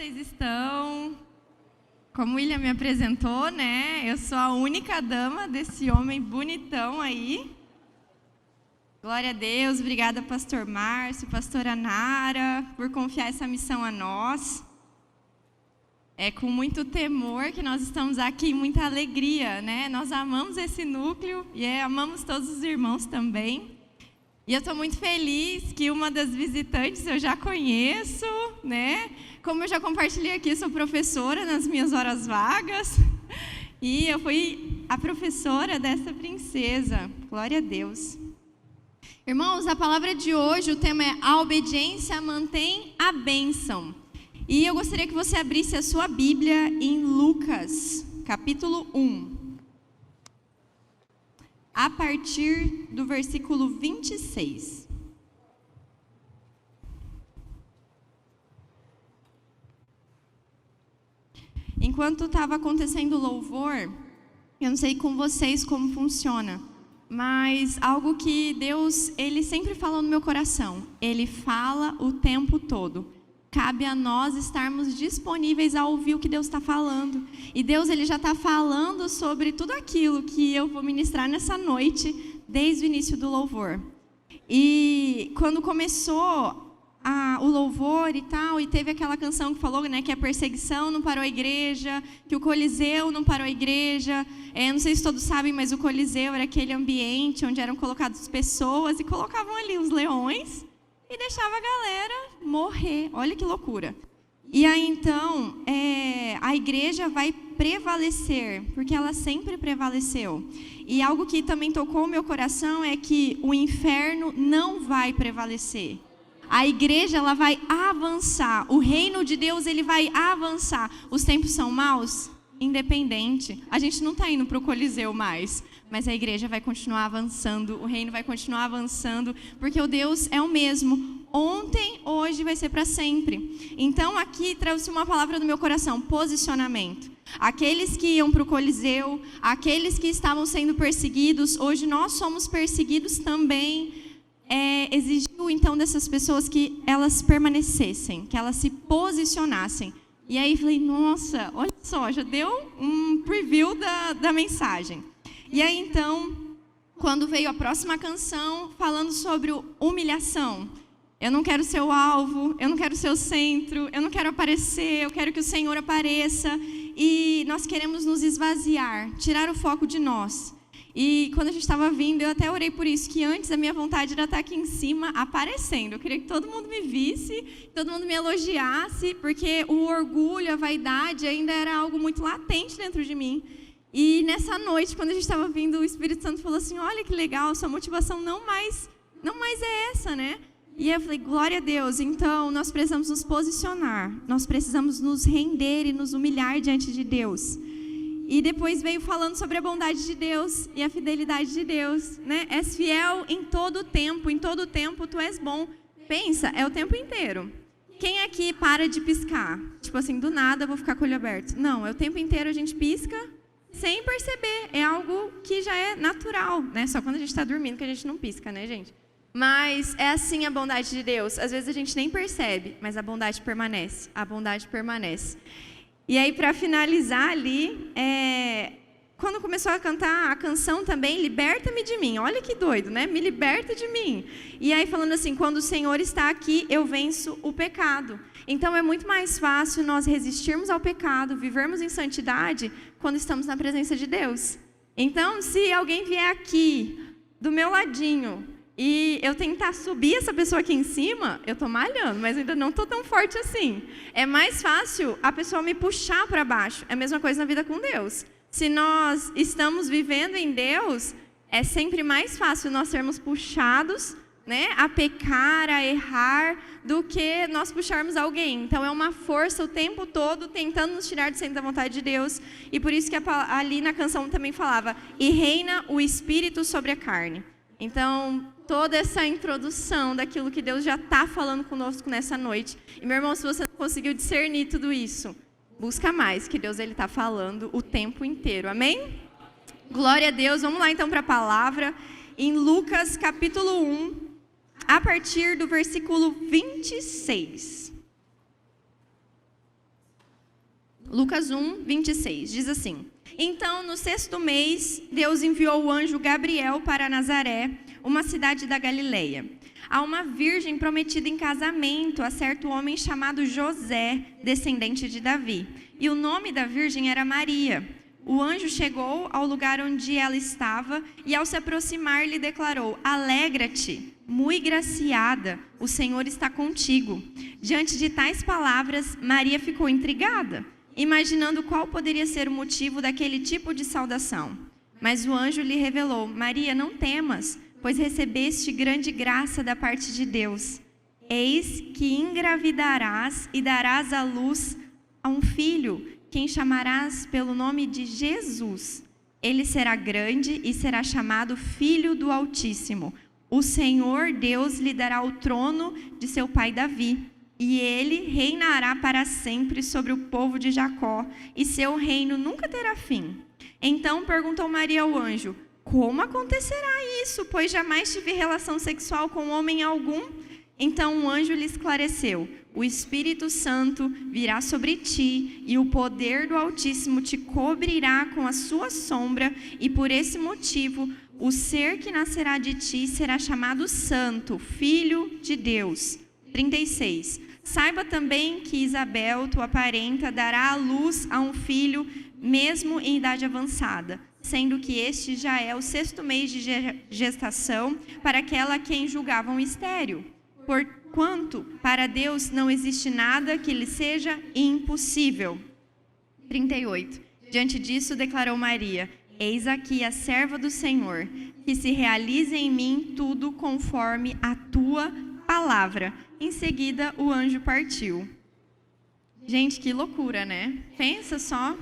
vocês estão? Como o William me apresentou, né? Eu sou a única dama desse homem bonitão aí. Glória a Deus, obrigada pastor Márcio, pastora Nara, por confiar essa missão a nós. É com muito temor que nós estamos aqui, muita alegria, né? Nós amamos esse núcleo e amamos todos os irmãos também. E eu estou muito feliz que uma das visitantes eu já conheço, né? Como eu já compartilhei aqui, sou professora nas minhas horas vagas. E eu fui a professora dessa princesa. Glória a Deus. Irmãos, a palavra de hoje, o tema é a obediência mantém a bênção. E eu gostaria que você abrisse a sua Bíblia em Lucas, capítulo 1. A partir do versículo 26. Enquanto estava acontecendo o louvor, eu não sei com vocês como funciona, mas algo que Deus, Ele sempre falou no meu coração. Ele fala o tempo todo. Cabe a nós estarmos disponíveis a ouvir o que Deus está falando. E Deus, Ele já está falando sobre tudo aquilo que eu vou ministrar nessa noite, desde o início do louvor. E quando começou o louvor e tal, e teve aquela canção que falou, né, que a perseguição não parou a igreja, que o Coliseu não parou a igreja. Não sei se todos sabem, mas o Coliseu era aquele ambiente onde eram colocadas pessoas e colocavam ali os leões e deixava a galera morrer. Olha que loucura. E aí, então, a igreja vai prevalecer, porque ela sempre prevaleceu. E algo que também tocou o meu coração é que o inferno não vai prevalecer. A igreja, ela vai avançar. O reino de Deus, ele vai avançar. Os tempos são maus? Independente. A gente não está indo para o Coliseu mais. Mas a igreja vai continuar avançando. O reino vai continuar avançando. Porque o Deus é o mesmo. Ontem, hoje, vai ser para sempre. Então, aqui trouxe uma palavra do meu coração. Posicionamento. Aqueles que iam para o Coliseu, aqueles que estavam sendo perseguidos, hoje nós somos perseguidos também. Exigiu então dessas pessoas que elas permanecessem, que elas se posicionassem. E aí falei, nossa, olha só, já deu um preview da mensagem. E aí então, quando veio a próxima canção falando sobre humilhação, eu não quero ser o alvo, eu não quero ser o centro, eu não quero aparecer, eu quero que o Senhor apareça. E nós queremos nos esvaziar, tirar o foco de nós. E quando a gente estava vindo, eu até orei por isso, que antes a minha vontade era estar aqui em cima aparecendo. Eu queria que todo mundo me visse, que todo mundo me elogiasse, porque o orgulho, a vaidade ainda era algo muito latente dentro de mim. E nessa noite, quando a gente estava vindo, o Espírito Santo falou assim, olha que legal, sua motivação não mais é essa, né? E eu falei, glória a Deus, então nós precisamos nos posicionar, nós precisamos nos render e nos humilhar diante de Deus. E depois veio falando sobre a bondade de Deus e a fidelidade de Deus, né? És fiel em todo tempo tu és bom. Pensa, é o tempo inteiro. Quem aqui para de piscar? Tipo assim, do nada eu vou ficar com o olho aberto. Não, é o tempo inteiro a gente pisca sem perceber. É algo que já é natural, né? Só quando a gente está dormindo que a gente não pisca, né, gente? Mas é assim a bondade de Deus. Às vezes a gente nem percebe, mas a bondade permanece. A bondade permanece. E aí, para finalizar ali, quando começou a cantar a canção também, liberta-me de mim. Olha que doido, né? Me liberta de mim. E aí falando assim, quando o Senhor está aqui, eu venço o pecado. Então é muito mais fácil nós resistirmos ao pecado, vivermos em santidade, quando estamos na presença de Deus. Então, se alguém vier aqui, do meu ladinho, e eu tentar subir essa pessoa aqui em cima, eu estou malhando, mas ainda não estou tão forte assim. É mais fácil a pessoa me puxar para baixo. É a mesma coisa na vida com Deus. Se nós estamos vivendo em Deus, é sempre mais fácil nós sermos puxados, né, a pecar, a errar, do que nós puxarmos alguém. Então é uma força o tempo todo tentando nos tirar do centro da vontade de Deus. E por isso que ali na canção também falava, e reina o Espírito sobre a carne. Então, toda essa introdução daquilo que Deus já está falando conosco nessa noite. E, meu irmão, se você não conseguiu discernir tudo isso, busca mais, que Deus está falando o tempo inteiro. Amém? Glória a Deus. Vamos lá, então, para a palavra. Em Lucas, capítulo 1, a partir do versículo 26. Lucas 1, 26, diz assim: Então, no 6º mês, Deus enviou o anjo Gabriel para Nazaré, uma cidade da Galileia, a uma virgem prometida em casamento a certo homem chamado José, descendente de Davi. E o nome da virgem era Maria. O anjo chegou ao lugar onde ela estava e, ao se aproximar, lhe declarou: Alegra-te, muito graciada, o Senhor está contigo. Diante de tais palavras, Maria ficou intrigada, imaginando qual poderia ser o motivo daquele tipo de saudação. Mas o anjo lhe revelou: Maria, não temas, pois recebeste grande graça da parte de Deus. Eis que engravidarás e darás à luz a um filho, quem chamarás pelo nome de Jesus. Ele será grande e será chamado Filho do Altíssimo. O Senhor Deus lhe dará o trono de seu pai Davi, e ele reinará para sempre sobre o povo de Jacó, e seu reino nunca terá fim. Então perguntou Maria ao anjo: Como acontecerá isso, pois jamais tive relação sexual com homem algum? Então o anjo lhe esclareceu: O Espírito Santo virá sobre ti, e o poder do Altíssimo te cobrirá com a sua sombra, e por esse motivo o ser que nascerá de ti será chamado Santo, Filho de Deus. 36. Saiba também que Isabel, tua parenta, dará à luz a um filho, mesmo em idade avançada, sendo que este já é o 6º mês de gestação para aquela a quem julgavam estéril. Porquanto para Deus não existe nada que lhe seja impossível. 38. Diante disso declarou Maria: Eis aqui a serva do Senhor, que se realize em mim tudo conforme a tua palavra. Em seguida o anjo partiu. Gente, que loucura, né? Pensa só.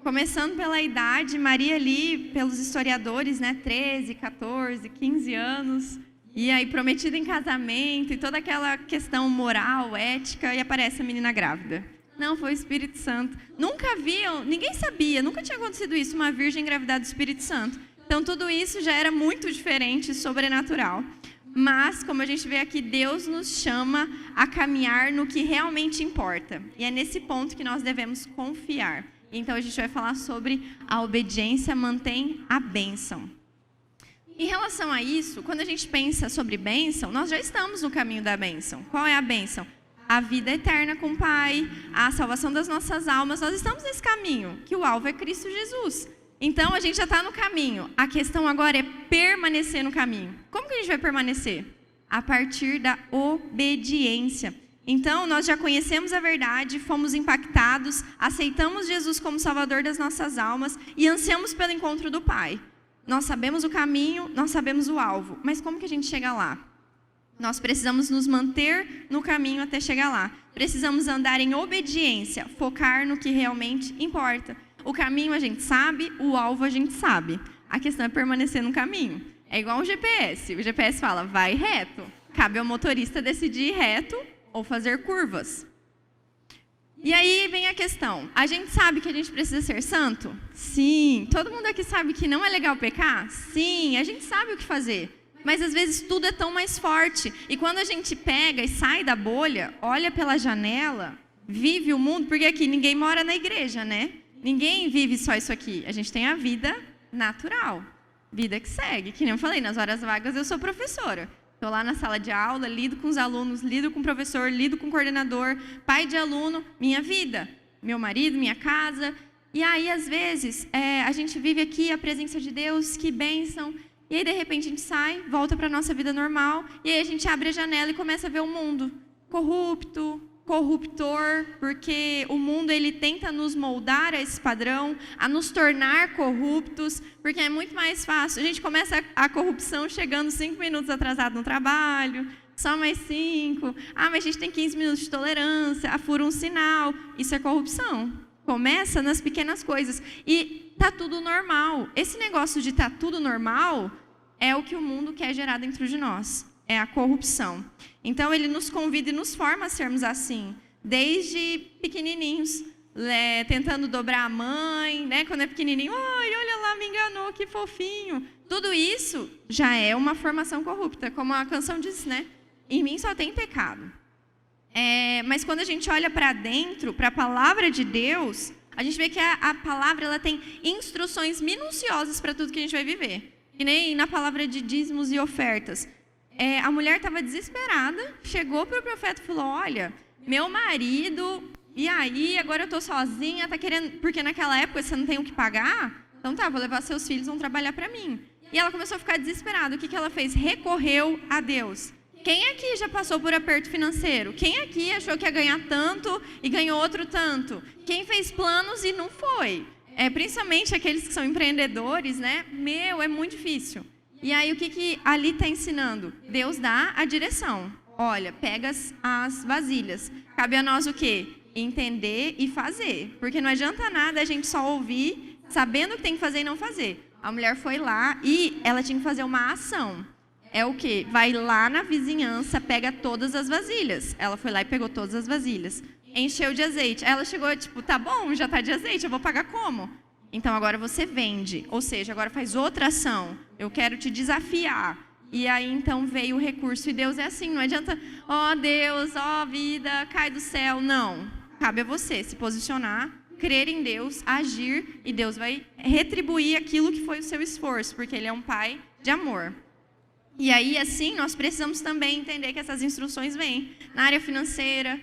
Começando pela idade, Maria ali, pelos historiadores, né, 13, 14, 15 anos, e aí prometida em casamento, e toda aquela questão moral, ética, e aparece a menina grávida. Não, foi o Espírito Santo. Nunca viam, ninguém sabia, nunca tinha acontecido isso, uma virgem engravidar do Espírito Santo. Então tudo isso já era muito diferente, sobrenatural. Mas, como a gente vê aqui, Deus nos chama a caminhar no que realmente importa. E é nesse ponto que nós devemos confiar. Então a gente vai falar sobre a obediência mantém a bênção. Em relação a isso, quando a gente pensa sobre bênção, nós já estamos no caminho da bênção. Qual é a bênção? A vida eterna com o Pai, a salvação das nossas almas. Nós estamos nesse caminho, que o alvo é Cristo Jesus. Então a gente já está no caminho. A questão agora é permanecer no caminho. Como que a gente vai permanecer? A partir da obediência. Então, nós já conhecemos a verdade, fomos impactados, aceitamos Jesus como Salvador das nossas almas e ansiamos pelo encontro do Pai. Nós sabemos o caminho, nós sabemos o alvo, mas como que a gente chega lá? Nós precisamos nos manter no caminho até chegar lá. Precisamos andar em obediência, focar no que realmente importa. O caminho a gente sabe, o alvo a gente sabe. A questão é permanecer no caminho. É igual um GPS. O GPS fala, vai reto. Cabe ao motorista decidir ir reto ou fazer curvas. E aí vem a questão, a gente sabe que a gente precisa ser santo? Sim. Todo mundo aqui sabe que não é legal pecar? Sim. A gente sabe o que fazer, mas às vezes tudo é tão mais forte. E quando a gente pega e sai da bolha, olha pela janela, vive o mundo, porque aqui ninguém mora na igreja, né? Ninguém vive só isso aqui, a gente tem a vida natural, vida que segue. Que nem eu falei, nas horas vagas eu sou professora. Estou lá na sala de aula, lido com os alunos, lido com o professor, lido com o coordenador, pai de aluno, minha vida, meu marido, minha casa. E aí, às vezes, a gente vive aqui a presença de Deus, que bênção. E aí, de repente, a gente sai, volta para a nossa vida normal, e aí a gente abre a janela e começa a ver o mundo corrupto, corruptor, porque o mundo ele tenta nos moldar a esse padrão, a nos tornar corruptos, porque é muito mais fácil. A gente começa a corrupção chegando 5 minutos atrasado no trabalho, só mais 5. Mas a gente tem 15 minutos de tolerância, fura um sinal. Isso é corrupção. Começa nas pequenas coisas. E tá tudo normal. Esse negócio de tá tudo normal é o que o mundo quer gerar dentro de nós. É a corrupção. Então, ele nos convida e nos forma a sermos assim, desde pequenininhos, tentando dobrar a mãe, né? Quando é pequenininho, ai, olha lá, me enganou, que fofinho. Tudo isso já é uma formação corrupta, como a canção diz, né? Em mim só tem pecado. Mas quando a gente olha para dentro, para a palavra de Deus, a gente vê que a palavra ela tem instruções minuciosas para tudo que a gente vai viver. Que nem na palavra de dízimos e ofertas. A mulher estava desesperada, chegou para o profeta e falou, olha, meu marido, e aí, agora eu estou sozinha, tá querendo... Porque naquela época você não tem o que pagar, então tá, vou levar seus filhos, vão trabalhar para mim. E ela começou a ficar desesperada. O que ela fez? Recorreu a Deus. Quem aqui já passou por aperto financeiro? Quem aqui achou que ia ganhar tanto e ganhou outro tanto? Quem fez planos e não foi? Principalmente aqueles que são empreendedores, né? É muito difícil. E aí, o que ali está ensinando? Deus dá a direção. Olha, pega as vasilhas. Cabe a nós o quê? Entender e fazer. Porque não adianta nada a gente só ouvir, sabendo o que tem que fazer e não fazer. A mulher foi lá e ela tinha que fazer uma ação. É o quê? Vai lá na vizinhança, pega todas as vasilhas. Ela foi lá e pegou todas as vasilhas. Encheu de azeite. Aí ela chegou, tipo, tá bom, já tá de azeite, eu vou pagar como? Então agora você vende. Ou seja, agora faz outra ação. Eu quero te desafiar. E aí então veio o recurso. E Deus é assim, não adianta, ó Deus, ó vida, cai do céu. Não. Cabe a você se posicionar, crer em Deus, agir, e Deus vai retribuir aquilo que foi o seu esforço, porque Ele é um Pai de amor. E aí, assim, nós precisamos também entender que essas instruções vêm na área financeira,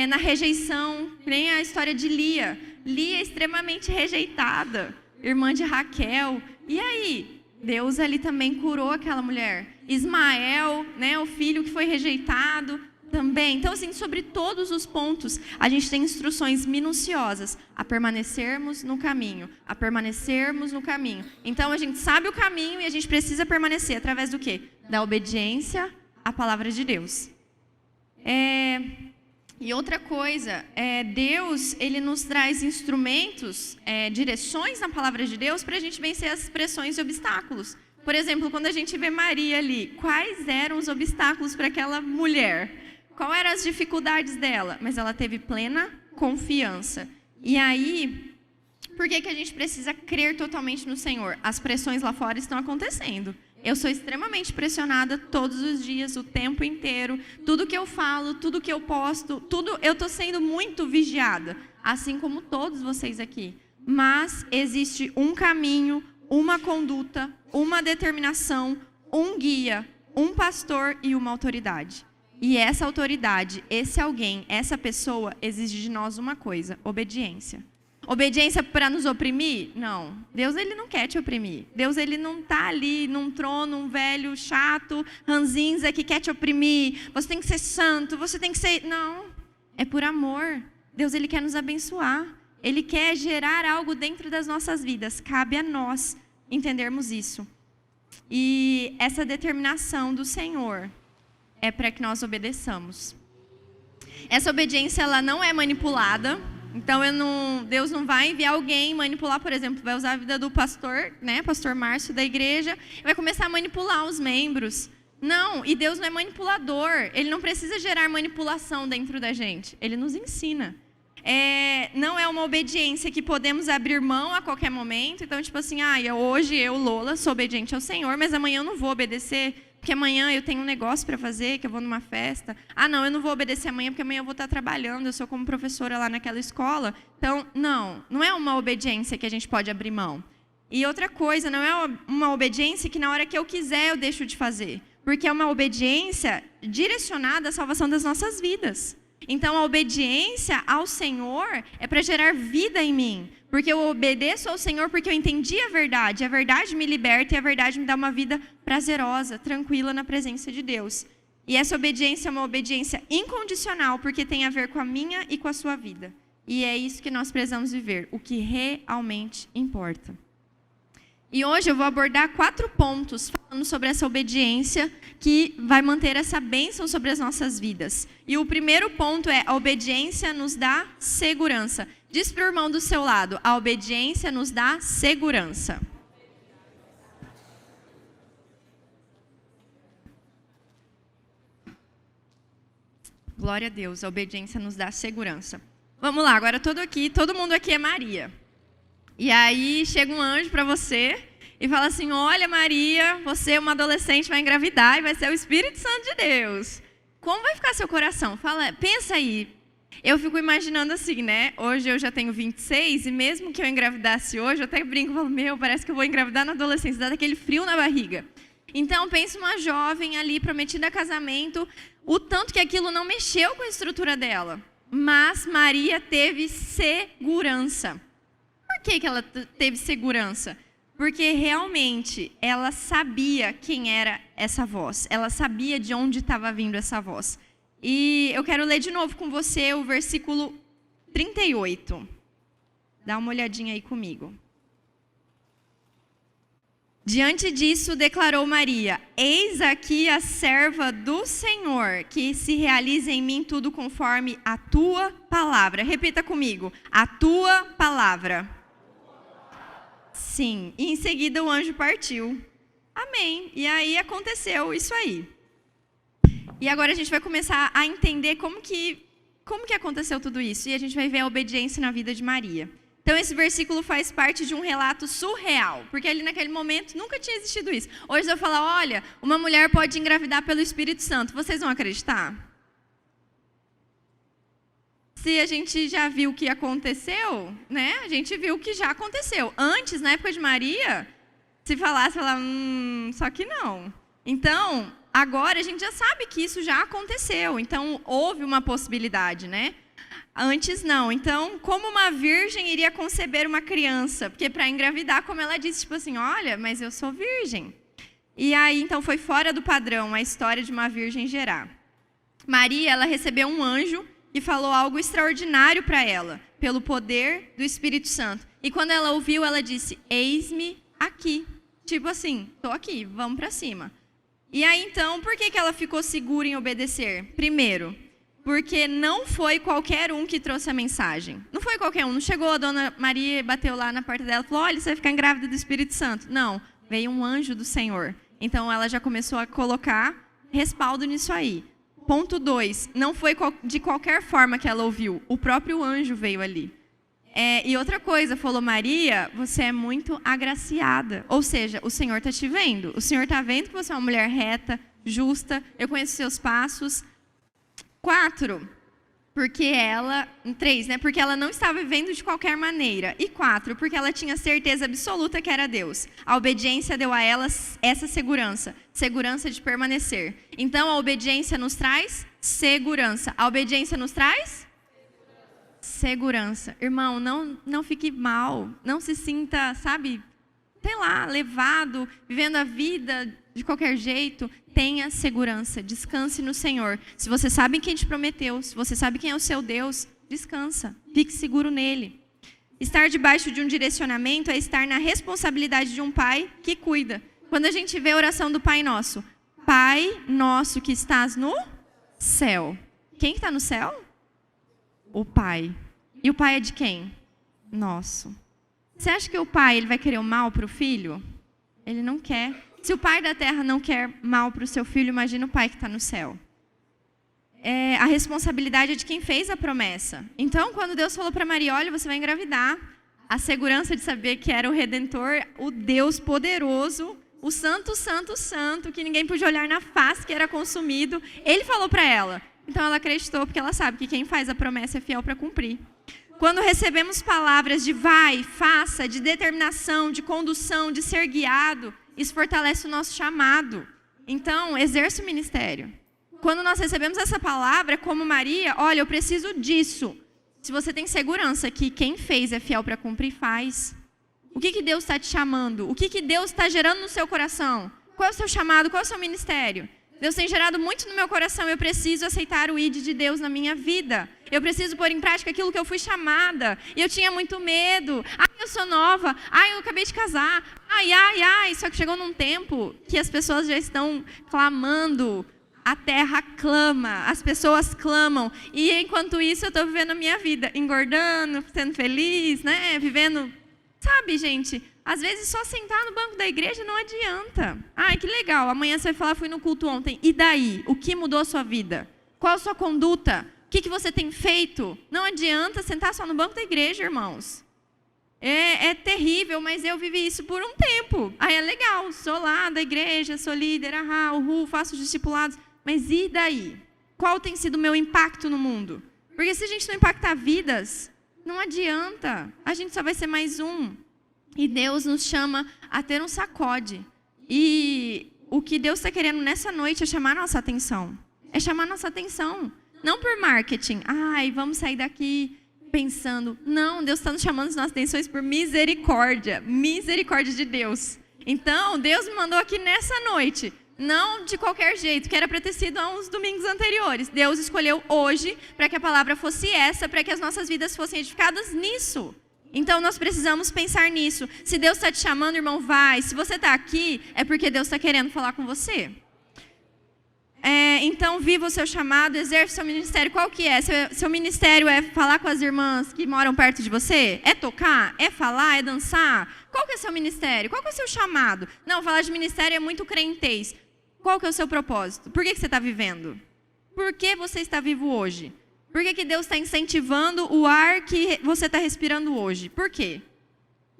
na rejeição, nem a história de Lia. Lia é extremamente rejeitada, irmã de Raquel. E aí, Deus ali também curou aquela mulher. Ismael, né, o filho que foi rejeitado também. Então, assim, sobre todos os pontos, a gente tem instruções minuciosas a permanecermos no caminho, a permanecermos no caminho. Então, a gente sabe o caminho e a gente precisa permanecer através do quê? Da obediência à palavra de Deus. E outra coisa, Deus, Ele nos traz instrumentos, direções na palavra de Deus para a gente vencer as pressões e obstáculos. Por exemplo, quando a gente vê Maria ali, quais eram os obstáculos para aquela mulher? Quais eram as dificuldades dela? Mas ela teve plena confiança. E aí, por que a gente precisa crer totalmente no Senhor? As pressões lá fora estão acontecendo. Eu sou extremamente pressionada todos os dias, o tempo inteiro. Tudo que eu falo, tudo que eu posto, tudo, eu estou sendo muito vigiada. Assim como todos vocês aqui. Mas existe um caminho, uma conduta, uma determinação, um guia, um pastor e uma autoridade. E essa autoridade, esse alguém, essa pessoa, exige de nós uma coisa: obediência. Obediência para nos oprimir? Não. Deus, Ele não quer te oprimir. Deus, Ele não está ali num trono, um velho chato, ranzinza, que quer te oprimir. Você tem que ser santo, você tem que ser... Não. É por amor. Deus, Ele quer nos abençoar. Ele quer gerar algo dentro das nossas vidas. Cabe a nós entendermos isso. E essa determinação do Senhor é para que nós obedeçamos. Essa obediência, ela não é manipulada. Então, Deus não vai enviar alguém manipular, por exemplo, vai usar a vida do pastor, né, pastor Márcio da igreja, e vai começar a manipular os membros. Não, e Deus não é manipulador. Ele não precisa gerar manipulação dentro da gente. Ele nos ensina. Não é uma obediência que podemos abrir mão a qualquer momento. Então, tipo assim, hoje eu, Lola, sou obediente ao Senhor, mas amanhã eu não vou obedecer, porque amanhã eu tenho um negócio para fazer, que eu vou numa festa. Não, eu não vou obedecer amanhã, porque amanhã eu vou estar trabalhando, eu sou como professora lá naquela escola. Então, não é uma obediência que a gente pode abrir mão. E outra coisa, não é uma obediência que na hora que eu quiser eu deixo de fazer, porque é uma obediência direcionada à salvação das nossas vidas. Então, a obediência ao Senhor é para gerar vida em mim. Porque eu obedeço ao Senhor porque eu entendi a verdade me liberta e a verdade me dá uma vida prazerosa, tranquila na presença de Deus. E essa obediência é uma obediência incondicional, porque tem a ver com a minha e com a sua vida. E é isso que nós precisamos viver, o que realmente importa. E hoje eu vou abordar 4 pontos falando sobre essa obediência que vai manter essa bênção sobre as nossas vidas. E o primeiro ponto é: a obediência nos dá segurança. Diz para o irmão do seu lado: a obediência nos dá segurança. Glória a Deus, a obediência nos dá segurança. Vamos lá, agora todo mundo aqui é Maria. E aí chega um anjo para você e fala assim: olha, Maria, você é uma adolescente, vai engravidar e vai ser o Espírito Santo de Deus. como vai ficar seu coração? Fala, pensa aí. Eu fico imaginando assim, né? Hoje eu já tenho 26 e mesmo que eu engravidasse hoje, eu até brinco, falo, parece que eu vou engravidar na adolescência, dá aquele frio na barriga. Então, pensa uma jovem ali prometida a casamento, o tanto que aquilo não mexeu com a estrutura dela. Mas Maria teve segurança. Por que ela teve segurança? Porque realmente ela sabia quem era essa voz. Ela sabia de onde estava vindo essa voz. E eu quero ler de novo com você o versículo 38. Dá uma olhadinha aí comigo. Diante disso, declarou Maria: eis aqui a serva do Senhor, que se realize em mim tudo conforme a tua palavra. Repita comigo: a tua palavra. Sim, e em seguida o anjo partiu. Amém. E aí aconteceu isso aí. E agora a gente vai começar a entender como que aconteceu tudo isso. E a gente vai ver a obediência na vida de Maria. Então esse versículo faz parte de um relato surreal, porque ali naquele momento nunca tinha existido isso. Hoje eu falo, olha, uma mulher pode engravidar pelo Espírito Santo. Vocês vão acreditar? Se a gente já viu o que aconteceu, né? A gente viu o que já aconteceu. Antes, na época de Maria, se falasse, só que não. Então, agora a gente já sabe que isso já aconteceu. Então, houve uma possibilidade, né? Antes não. Então, como uma virgem iria conceber uma criança? Porque para engravidar, como ela disse, tipo assim, olha, mas eu sou virgem. E aí, então, foi fora do padrão a história de uma virgem gerar. Maria, ela recebeu um anjo e falou algo extraordinário para ela, pelo poder do Espírito Santo. E quando ela ouviu, ela disse, eis-me aqui. Tipo assim, estou aqui, vamos para cima. E aí, então, por que ela ficou segura em obedecer? Primeiro, porque não foi qualquer um que trouxe a mensagem. Não foi qualquer um. Não chegou a dona Maria e bateu lá na porta dela e falou, olha, você vai ficar grávida do Espírito Santo. Não, veio um anjo do Senhor. Então, ela já começou a colocar respaldo nisso aí. Ponto 2, não foi de qualquer forma que ela ouviu. O próprio anjo veio ali. E outra coisa, falou, Maria, você é muito agraciada. Ou seja, o Senhor está te vendo. O Senhor está vendo que você é uma mulher reta, justa. Eu conheço seus passos. 4, porque ela... 3, né? Porque ela não estava vivendo de qualquer maneira. E 4, porque ela tinha certeza absoluta que era Deus. A obediência deu a ela essa segurança. Segurança de permanecer. Então, a obediência nos traz segurança. A obediência nos traz segurança. Irmão, não fique mal. Não se sinta, sabe, sei lá, levado, vivendo a vida de qualquer jeito. Tenha segurança, descanse no Senhor. Se você sabe quem te prometeu, se você sabe quem é o seu Deus, descansa, fique seguro nele. Estar debaixo de um direcionamento é estar na responsabilidade de um pai que cuida. Quando a gente vê a oração do Pai Nosso, Pai Nosso que estás no céu. Quem está no céu? O Pai. E o Pai é de quem? Nosso. Você acha que o pai ele vai querer o mal para o filho? Ele não quer. Se o pai da terra não quer mal para o seu filho, imagina o pai que está no céu. A responsabilidade é de quem fez a promessa. Então, quando Deus falou para Maria, olha, você vai engravidar, a segurança de saber que era o Redentor, o Deus poderoso, o Santo, Santo, Santo, que ninguém podia olhar na face, que era consumido, ele falou para ela. Então, ela acreditou, porque ela sabe que quem faz a promessa é fiel para cumprir. Quando recebemos palavras de vai, faça, de determinação, de condução, de ser guiado, isso fortalece o nosso chamado. Então, exerça o ministério. Quando nós recebemos essa palavra, como Maria, olha, eu preciso disso. Se você tem segurança que quem fez é fiel para cumprir, faz. O que Deus está te chamando? O que Deus está gerando no seu coração? Qual é o seu chamado? Qual é o seu ministério? Deus tem gerado muito no meu coração. Eu preciso aceitar o ID de Deus na minha vida. Eu preciso pôr em prática aquilo que eu fui chamada. E eu tinha muito medo. Eu sou nova. Eu acabei de casar. Só que chegou num tempo que as pessoas já estão clamando. A terra clama. As pessoas clamam. E enquanto isso eu estou vivendo a minha vida. Engordando, sendo feliz, né? Vivendo... Sabe, gente... Às vezes, só sentar no banco da igreja não adianta. Que legal, amanhã você vai falar, fui no culto ontem. E daí? O que mudou a sua vida? Qual a sua conduta? O que você tem feito? Não adianta sentar só no banco da igreja, irmãos. É terrível, mas eu vivi isso por um tempo. É legal, sou lá da igreja, sou líder, faço discipulados. Mas e daí? Qual tem sido o meu impacto no mundo? Porque se a gente não impactar vidas, não adianta. A gente só vai ser mais um. E Deus nos chama a ter um sacode. E o que Deus está querendo nessa noite é chamar nossa atenção. É chamar nossa atenção. Não por marketing. Ai, vamos sair daqui pensando. Não, Deus está nos chamando as nossas atenções por misericórdia. Misericórdia de Deus. Então, Deus me mandou aqui nessa noite. Não de qualquer jeito, que era para ter sido há uns domingos anteriores. Deus escolheu hoje para que a palavra fosse essa, para que as nossas vidas fossem edificadas nisso. Então, nós precisamos pensar nisso. Se Deus está te chamando, irmão, vai. Se você está aqui, é porque Deus está querendo falar com você. Então, viva o seu chamado, exerça o seu ministério. Qual que é? Seu ministério é falar com as irmãs que moram perto de você? É tocar? É falar? É dançar? Qual que é o seu ministério? Qual que é o seu chamado? Não, falar de ministério é muito crentez. Qual que é o seu propósito? Por que você está vivendo? Por que você está vivo hoje? Por que Deus está incentivando o ar que você está respirando hoje? Por quê?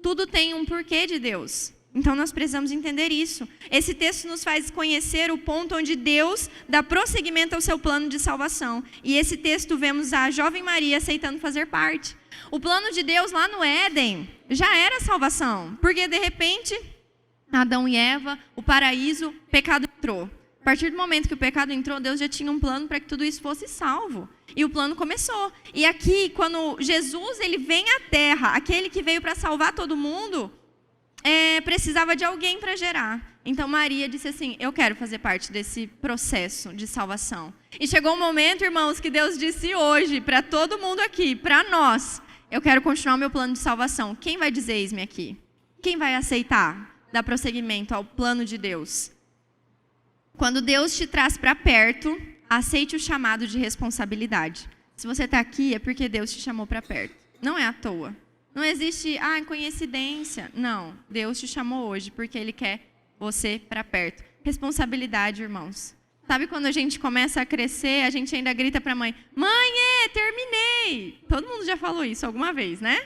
Tudo tem um porquê de Deus. Então nós precisamos entender isso. Esse texto nos faz conhecer o ponto onde Deus dá prosseguimento ao seu plano de salvação. E esse texto vemos a jovem Maria aceitando fazer parte. O plano de Deus lá no Éden já era salvação. Porque de repente, Adão e Eva, o paraíso, o pecado entrou. A partir do momento que o pecado entrou, Deus já tinha um plano para que tudo isso fosse salvo. E o plano começou. E aqui, quando Jesus ele vem à Terra, aquele que veio para salvar todo mundo, precisava de alguém para gerar. Então Maria disse assim, eu quero fazer parte desse processo de salvação. E chegou um momento, irmãos, que Deus disse hoje, para todo mundo aqui, para nós, eu quero continuar o meu plano de salvação. Quem vai dizer eis-me aqui? Quem vai aceitar dar prosseguimento ao plano de Deus? Quando Deus te traz para perto, aceite o chamado de responsabilidade. Se você está aqui, é porque Deus te chamou para perto. Não é à toa. Não existe, coincidência. Não, Deus te chamou hoje porque Ele quer você para perto. Responsabilidade, irmãos. Sabe quando a gente começa a crescer, a gente ainda grita para a mãe, mãe, terminei. Todo mundo já falou isso alguma vez, né?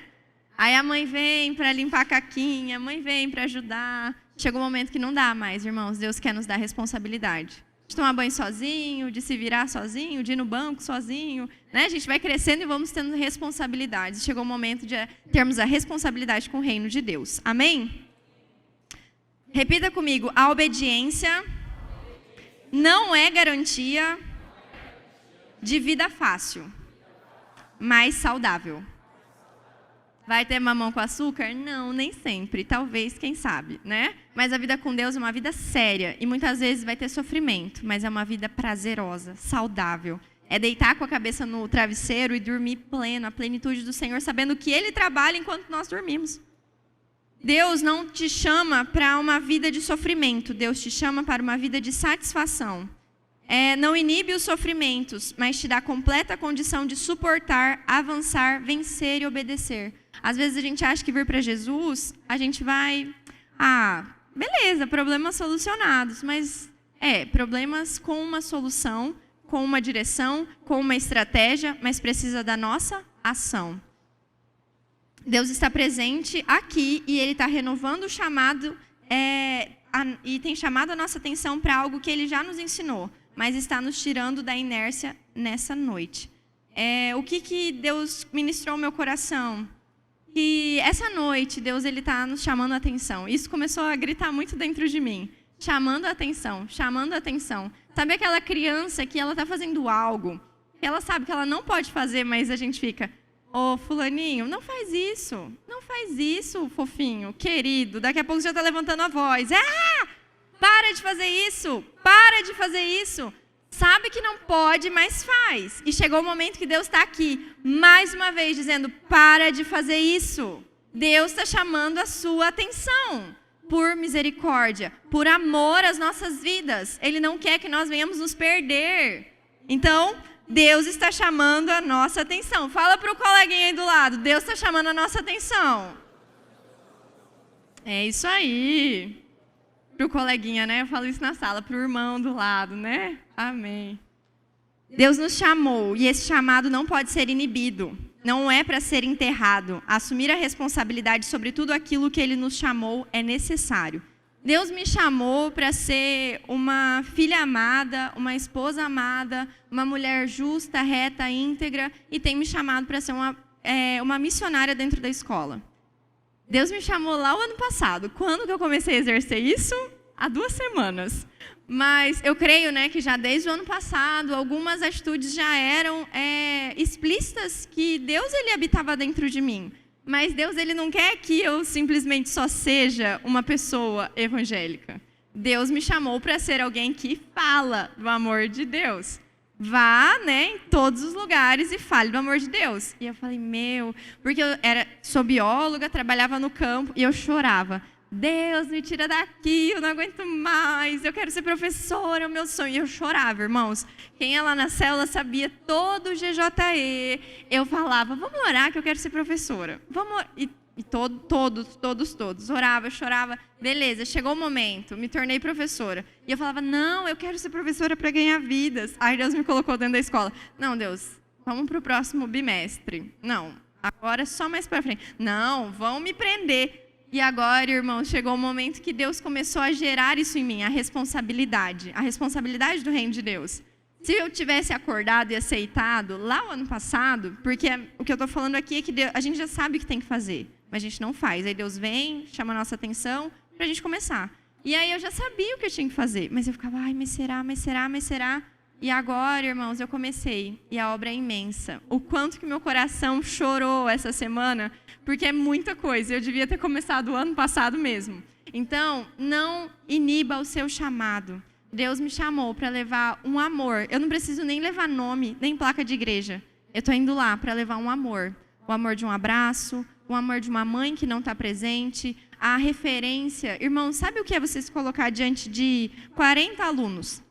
Aí a mãe vem para limpar a caquinha, a mãe vem para ajudar. Chega um momento que não dá mais, irmãos. Deus quer nos dar responsabilidade. De tomar banho sozinho, de se virar sozinho, de ir no banco sozinho. Né? A gente vai crescendo e vamos tendo responsabilidades. Chegou o momento de termos a responsabilidade com o reino de Deus. Amém? Repita comigo. A obediência não é garantia de vida fácil, mas saudável. Vai ter mamão com açúcar? Não, nem sempre. Talvez, quem sabe, né? Mas a vida com Deus é uma vida séria. E muitas vezes vai ter sofrimento. Mas é uma vida prazerosa, saudável. É deitar com a cabeça no travesseiro e dormir pleno, a plenitude do Senhor, sabendo que Ele trabalha enquanto nós dormimos. Deus não te chama para uma vida de sofrimento. Deus te chama para uma vida de satisfação. Não inibe os sofrimentos, mas te dá completa condição de suportar, avançar, vencer e obedecer. Às vezes a gente acha que vir para Jesus, a gente vai... beleza, problemas solucionados. Mas problemas com uma solução, com uma direção, com uma estratégia, mas precisa da nossa ação. Deus está presente aqui e Ele está renovando o chamado e tem chamado a nossa atenção para algo que Ele já nos ensinou, mas está nos tirando da inércia nessa noite. O que Deus ministrou ao meu coração? E essa noite, Deus está nos chamando a atenção. Isso começou a gritar muito dentro de mim. Chamando a atenção, chamando a atenção. Sabe aquela criança que ela está fazendo algo, que ela sabe que ela não pode fazer, mas a gente fica... Ô, fulaninho, não faz isso. Não faz isso, fofinho, querido. Daqui a pouco já está levantando a voz. Para de fazer isso. Para de fazer isso. Sabe que não pode, mas faz. E chegou o momento que Deus está aqui, mais uma vez, dizendo, para de fazer isso. Deus está chamando a sua atenção. Por misericórdia, por amor às nossas vidas. Ele não quer que nós venhamos nos perder. Então, Deus está chamando a nossa atenção. Fala para o coleguinha aí do lado, Deus está chamando a nossa atenção. É isso aí. Para o coleguinha, né? Eu falo isso na sala, para o irmão do lado, né? Amém. Deus nos chamou e esse chamado não pode ser inibido. Não é para ser enterrado. Assumir a responsabilidade sobre tudo aquilo que Ele nos chamou é necessário. Deus me chamou para ser uma filha amada, uma esposa amada, uma mulher justa, reta, íntegra, e tem me chamado para ser uma missionária dentro da escola. Deus me chamou lá o ano passado. Quando que eu comecei a exercer isso? Há 2 semanas. Mas eu creio, né, que já desde o ano passado, algumas atitudes já eram explícitas que Deus ele habitava dentro de mim. Mas Deus ele não quer que eu simplesmente só seja uma pessoa evangélica. Deus me chamou para ser alguém que fala do amor de Deus. Vá, né, em todos os lugares e fale do amor de Deus. E eu falei, porque sou bióloga, trabalhava no campo e eu chorava. Deus, me tira daqui, eu não aguento mais, eu quero ser professora, é o meu sonho. E eu chorava, irmãos. Quem é lá na célula sabia todo o GJE. Eu falava, vamos orar que eu quero ser professora. Vamos. E todos. Orava, chorava. Beleza, chegou o momento, me tornei professora. E eu falava, não, eu quero ser professora para ganhar vidas. Aí Deus me colocou dentro da escola. Não, Deus, vamos para o próximo bimestre. Não, agora só mais para frente. Não, vão me prender. E agora, irmãos, chegou o momento que Deus começou a gerar isso em mim, a responsabilidade do reino de Deus. Se eu tivesse acordado e aceitado lá o ano passado, porque o que eu estou falando aqui é que a gente já sabe o que tem que fazer, mas a gente não faz. Aí Deus vem, chama a nossa atenção para a gente começar. E aí eu já sabia o que eu tinha que fazer, mas eu ficava, mas será? E agora, irmãos, eu comecei, e a obra é imensa. O quanto que meu coração chorou essa semana, porque é muita coisa. Eu devia ter começado o ano passado mesmo. Então, não iniba o seu chamado. Deus me chamou para levar um amor. Eu não preciso nem levar nome, nem placa de igreja. Eu estou indo lá para levar um amor. O amor de um abraço, o amor de uma mãe que não está presente, a referência. Irmãos, sabe o que é você se colocar diante de 40 alunos?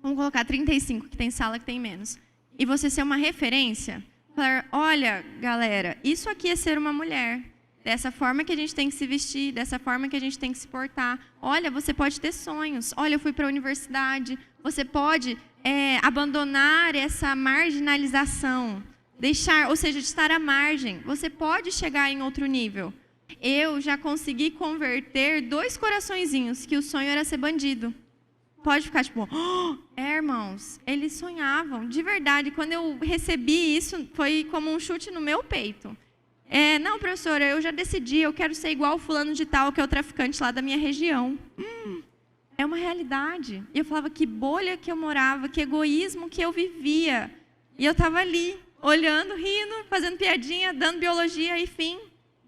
Vamos colocar 35, que tem sala que tem menos. E você ser uma referência? Falar, olha, galera, isso aqui é ser uma mulher. Dessa forma que a gente tem que se vestir, dessa forma que a gente tem que se portar. Olha, você pode ter sonhos. Olha, eu fui para a universidade. Você pode abandonar essa marginalização. Ou seja, de estar à margem. Você pode chegar em outro nível. Eu já consegui converter 2 coraçõezinhos, que o sonho era ser bandido. Pode ficar tipo, irmãos, eles sonhavam, de verdade. Quando eu recebi isso, foi como um chute no meu peito. Não, professora, eu já decidi, eu quero ser igual o fulano de tal, que é o traficante lá da minha região. É uma realidade. E eu falava, que bolha que eu morava, que egoísmo que eu vivia. E eu estava ali, olhando, rindo, fazendo piadinha, dando biologia, enfim.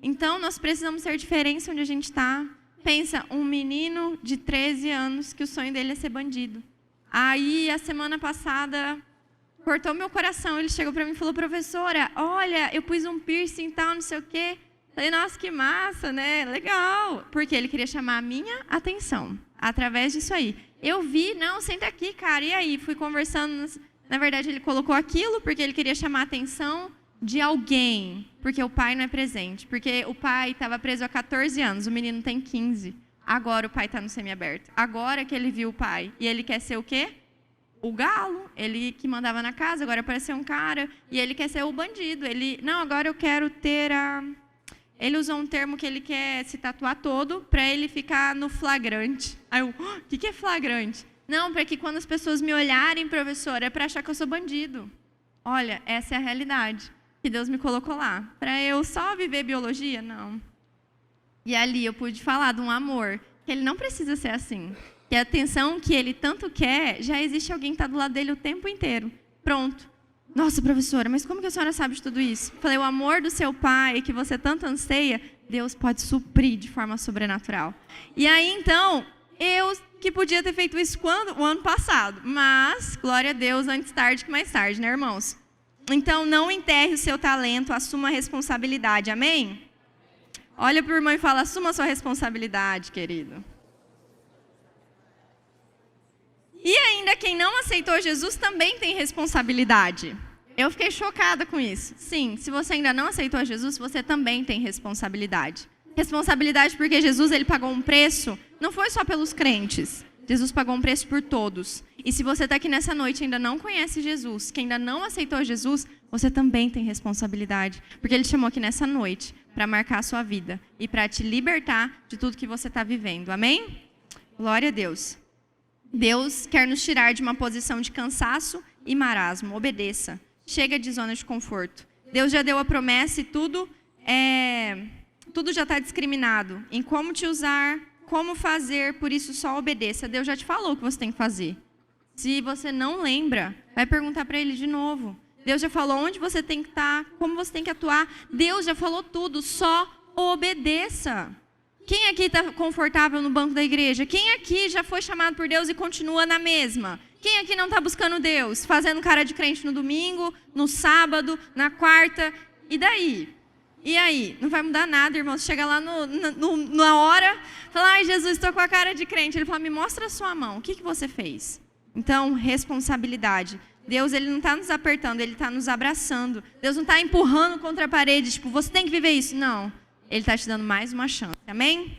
Então, nós precisamos ser diferença onde a gente está. Pensa, um menino de 13 anos que o sonho dele é ser bandido. Aí, a semana passada, cortou meu coração. Ele chegou para mim e falou, professora, olha, eu pus um piercing e tal, não sei o quê. Falei, nossa, que massa, né? Legal. Porque ele queria chamar a minha atenção, através disso aí. Eu vi, não, senta aqui, cara. E aí, fui conversando. Na verdade, ele colocou aquilo porque ele queria chamar a atenção de alguém, porque o pai não é presente. Porque o pai estava preso há 14 anos, o menino tem 15. Agora o pai está no semiaberto. Agora que ele viu o pai. E ele quer ser o quê? O galo. Ele que mandava na casa, agora apareceu um cara. E ele quer ser o bandido. Não, agora eu quero ter a... Ele usou um termo que ele quer se tatuar todo para ele ficar no flagrante. Aí eu, o que é flagrante? Não, para que quando as pessoas me olharem, professora, é para achar que eu sou bandido. Olha, essa é a realidade que Deus me colocou lá. Para eu só viver biologia? Não. E ali eu pude falar de um amor, que ele não precisa ser assim. Que a atenção que ele tanto quer, já existe alguém que está do lado dele o tempo inteiro. Pronto. Nossa, professora, mas como que a senhora sabe de tudo isso? Falei, o amor do seu pai, que você tanto anseia, Deus pode suprir de forma sobrenatural. E aí, então, eu que podia ter feito isso quando? O ano passado. Mas, glória a Deus, antes tarde que mais tarde, né, irmãos? Então, não enterre o seu talento, assuma a responsabilidade, amém? Olha para o irmão e fala, assuma a sua responsabilidade, querido. E ainda quem não aceitou Jesus também tem responsabilidade. Eu fiquei chocada com isso. Sim, se você ainda não aceitou Jesus, você também tem responsabilidade. Responsabilidade porque Jesus ele pagou um preço, não foi só pelos crentes. Jesus pagou um preço por todos. E se você está aqui nessa noite e ainda não conhece Jesus, que ainda não aceitou Jesus, você também tem responsabilidade. Porque Ele te chamou aqui nessa noite para marcar a sua vida e para te libertar de tudo que você está vivendo. Amém? Glória a Deus. Deus quer nos tirar de uma posição de cansaço e marasmo. Obedeça. Chega de zona de conforto. Deus já deu a promessa e tudo já está discriminado em como te usar, como fazer, por isso só obedeça. Deus já te falou o que você tem que fazer. Se você não lembra, vai perguntar para Ele de novo. Deus já falou onde você tem que estar, como você tem que atuar. Deus já falou tudo, só obedeça. Quem aqui está confortável no banco da igreja? Quem aqui já foi chamado por Deus e continua na mesma? Quem aqui não está buscando Deus? Fazendo cara de crente no domingo, no sábado, na quarta, e daí? E aí? Não vai mudar nada, irmão. Você chega lá na hora, fala, ai Jesus, estou com a cara de crente. Ele fala, me mostra a sua mão, o que você fez? Então, responsabilidade. Deus, Ele não está nos apertando, Ele está nos abraçando. Deus não está empurrando contra a parede, tipo, você tem que viver isso. Não. Ele está te dando mais uma chance. Amém?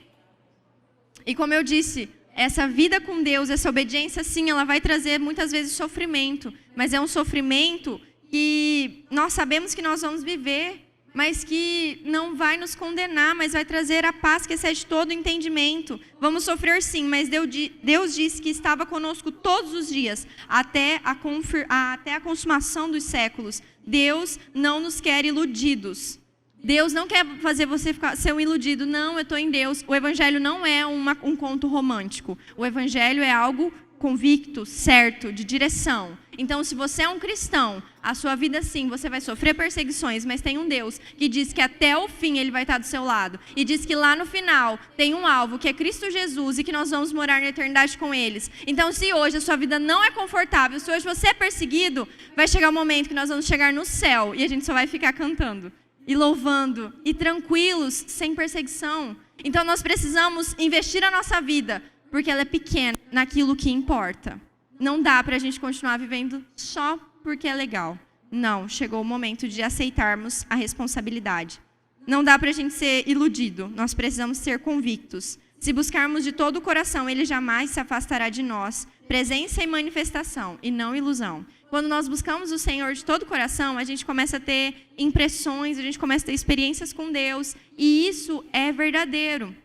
E como eu disse, essa vida com Deus, essa obediência, sim, ela vai trazer muitas vezes sofrimento. Mas é um sofrimento que nós sabemos que nós vamos viver, mas que não vai nos condenar, mas vai trazer a paz que excede todo o entendimento. Vamos sofrer sim, mas Deus disse que estava conosco todos os dias, até a consumação dos séculos. Deus não nos quer iludidos. Deus não quer fazer você ser um iludido. Não, eu estou em Deus. O Evangelho não é um conto romântico. O Evangelho é algo convicto, certo, de direção. Então, se você é um cristão, a sua vida sim, você vai sofrer perseguições, mas tem um Deus que diz que até o fim Ele vai estar do seu lado. E diz que lá no final tem um alvo, que é Cristo Jesus, e que nós vamos morar na eternidade com eles. Então, se hoje a sua vida não é confortável, se hoje você é perseguido, vai chegar o momento que nós vamos chegar no céu e a gente só vai ficar cantando e louvando, e tranquilos, sem perseguição. Então nós precisamos investir a nossa vida, porque ela é pequena naquilo que importa. Não dá para a gente continuar vivendo só porque é legal. Não, chegou o momento de aceitarmos a responsabilidade. Não dá para a gente ser iludido, nós precisamos ser convictos. Se buscarmos de todo o coração, Ele jamais se afastará de nós. Presença e manifestação, e não ilusão. Quando nós buscamos o Senhor de todo o coração, a gente começa a ter impressões, a gente começa a ter experiências com Deus. E isso é verdadeiro.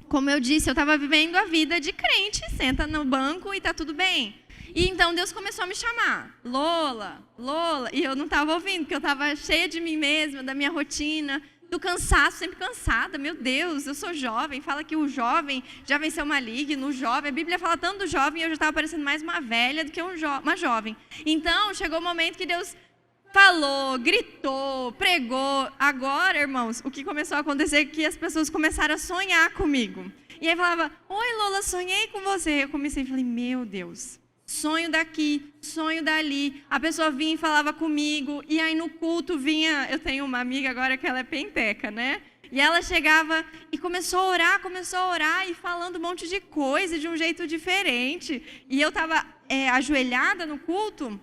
Como eu disse, eu estava vivendo a vida de crente. Senta no banco e está tudo bem. E então Deus começou a me chamar. Lola, Lola. E eu não estava ouvindo, porque eu estava cheia de mim mesma, da minha rotina, do cansaço, sempre cansada. Meu Deus, eu sou jovem. Fala que o jovem já venceu o maligno, o jovem. A Bíblia fala tanto do jovem e eu já estava parecendo mais uma velha do que uma jovem. Então, chegou o momento que Deus falou, gritou, pregou. Agora, irmãos, o que começou a acontecer é que as pessoas começaram a sonhar comigo. E aí falava, oi Lola, sonhei com você. Eu comecei e falei, meu Deus. Sonho daqui, sonho dali. A pessoa vinha e falava comigo. E aí no culto vinha... Eu tenho uma amiga agora que ela é penteca, né? E ela chegava e começou a orar e falando um monte de coisa de um jeito diferente. E eu estava ajoelhada no culto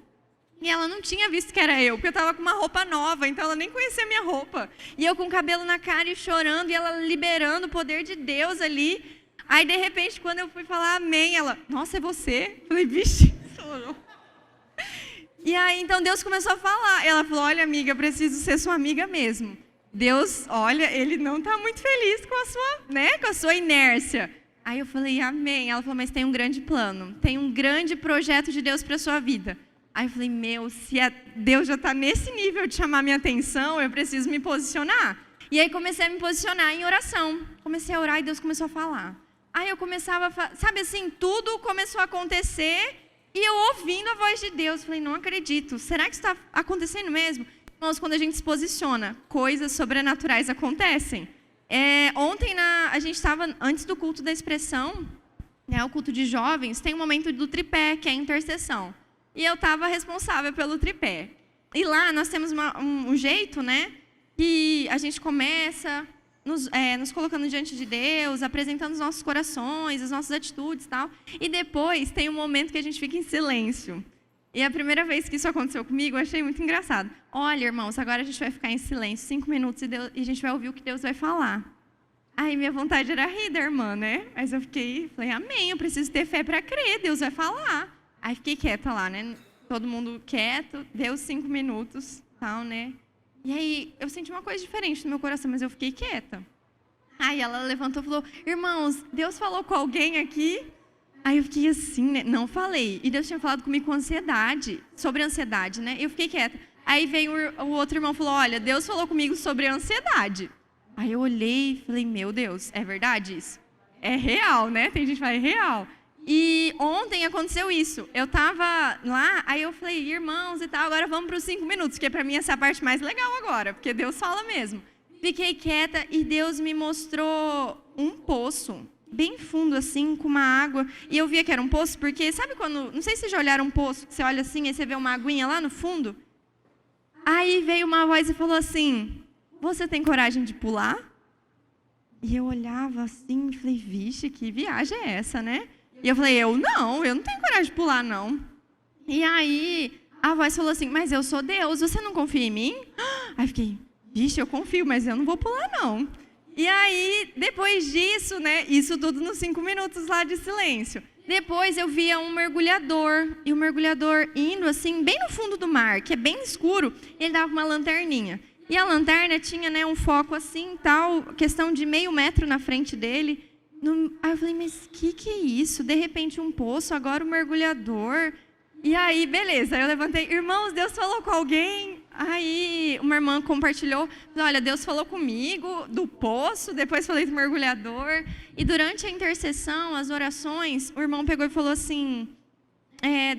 e ela não tinha visto que era eu, porque eu estava com uma roupa nova, então ela nem conhecia a minha roupa. E eu com o cabelo na cara e chorando e ela liberando o poder de Deus ali. Aí, de repente, quando eu fui falar amém, ela, nossa, é você? Eu falei, vixe, chorou. E aí, então, Deus começou a falar. Ela falou, olha, amiga, eu preciso ser sua amiga mesmo. Deus, olha, Ele não está muito feliz com a sua inércia. Aí eu falei, amém. Ela falou, mas tem um grande plano, tem um grande projeto de Deus para a sua vida. Aí eu falei, se Deus já está nesse nível de chamar minha atenção, eu preciso me posicionar. E aí comecei a me posicionar em oração. Comecei a orar e Deus começou a falar. Aí eu começava, sabe assim, tudo começou a acontecer e eu ouvindo a voz de Deus. Falei, não acredito, será que isso está acontecendo mesmo? Irmãos, quando a gente se posiciona, coisas sobrenaturais acontecem. Ontem a gente estava, antes do culto da expressão, o culto de jovens, tem um momento do tripé, que é a intercessão. E eu estava responsável pelo tripé. E lá nós temos um jeito, né, que a gente começa... Nos colocando diante de Deus, apresentando os nossos corações, as nossas atitudes e tal. E depois tem um momento que a gente fica em silêncio. E a primeira vez que isso aconteceu comigo, eu achei muito engraçado. Olha, irmãos, agora a gente vai ficar em silêncio 5 minutos e a gente vai ouvir o que Deus vai falar. Aí minha vontade era rir da irmã, né? Mas eu falei, amém, eu preciso ter fé para crer, Deus vai falar. Aí fiquei quieta lá, né? Todo mundo quieto, deu 5 minutos, tal, né? E aí eu senti uma coisa diferente no meu coração, mas eu fiquei quieta. Aí ela levantou e falou, irmãos, Deus falou com alguém aqui? Aí eu fiquei assim, né? Não falei. E Deus tinha falado comigo com ansiedade, sobre ansiedade, né? Eu fiquei quieta. Aí veio o outro irmão e falou, olha, Deus falou comigo sobre ansiedade. Aí eu olhei e falei, meu Deus, é verdade isso? É real, né? Tem gente que fala, é real. E ontem aconteceu isso. Eu tava lá, aí eu falei, irmãos e tal, agora vamos para os 5 minutos, que para mim essa é a parte mais legal agora, porque Deus fala mesmo. Fiquei quieta e Deus me mostrou um poço, bem fundo assim, com uma água. E eu via que era um poço, porque sabe quando, não sei se já olharam um poço, que você olha assim e você vê uma aguinha lá no fundo? Aí veio uma voz e falou assim, você tem coragem de pular? E eu olhava assim e falei, vixe, que viagem é essa, né? E eu falei, eu não tenho coragem de pular, não. E aí a voz falou assim, mas eu sou Deus, você não confia em mim? Aí fiquei, vixe, eu confio, mas eu não vou pular, não. E aí, depois disso, né, isso tudo nos 5 minutos lá de silêncio. Depois eu via um mergulhador, e o mergulhador indo assim, bem no fundo do mar, que é bem escuro, ele dava uma lanterninha. E a lanterna tinha, né, um foco assim, tal, questão de meio metro na frente dele. Aí eu falei, mas que é isso? De repente um poço, agora o mergulhador. E aí, beleza, eu levantei, irmãos, Deus falou com alguém? Aí uma irmã compartilhou, olha, Deus falou comigo do poço, depois falei do mergulhador. E durante a intercessão, as orações, o irmão pegou e falou assim,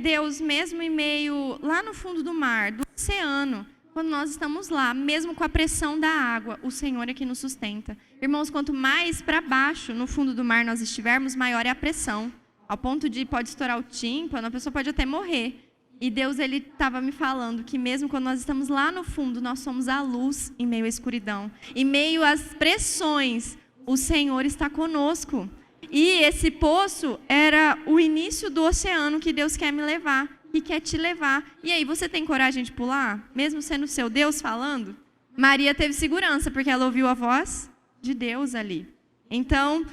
Deus, mesmo em meio, lá no fundo do mar, do oceano, quando nós estamos lá, mesmo com a pressão da água, o Senhor é que nos sustenta. Irmãos, quanto mais para baixo, no fundo do mar nós estivermos, maior é a pressão. Ao ponto de pode estourar o tímpano, a pessoa pode até morrer. E Deus, ele estava me falando que mesmo quando nós estamos lá no fundo, nós somos a luz em meio à escuridão. Em meio às pressões, o Senhor está conosco. E esse poço era o início do oceano que Deus quer me levar e quer te levar. E aí, você tem coragem de pular? Mesmo sendo seu Deus falando? Maria teve segurança, porque ela ouviu a voz de Deus ali. Então,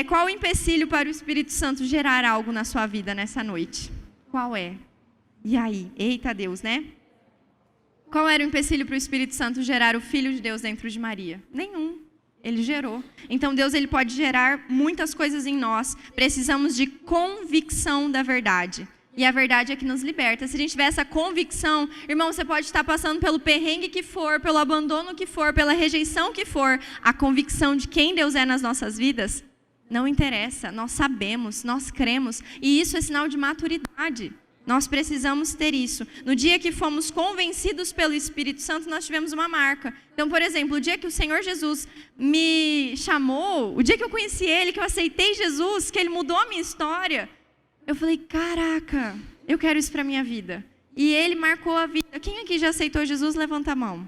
qual o empecilho para o Espírito Santo gerar algo na sua vida nessa noite? Qual é? E aí? Eita Deus, né? Qual era o empecilho para o Espírito Santo gerar o Filho de Deus dentro de Maria? Nenhum. Ele gerou. Então Deus, ele pode gerar muitas coisas em nós. Precisamos de convicção da verdade. E a verdade é que nos liberta. Se a gente tiver essa convicção, irmão, você pode estar passando pelo perrengue que for, pelo abandono que for, pela rejeição que for. A convicção de quem Deus é nas nossas vidas não interessa. Nós sabemos, nós cremos. E isso é sinal de maturidade. Nós precisamos ter isso. No dia que fomos convencidos pelo Espírito Santo, nós tivemos uma marca. Então, por exemplo, o dia que o Senhor Jesus me chamou, o dia que eu conheci Ele, que eu aceitei Jesus, que Ele mudou a minha história, eu falei, caraca, eu quero isso para a minha vida. E Ele marcou a vida. Quem aqui já aceitou Jesus, levanta a mão.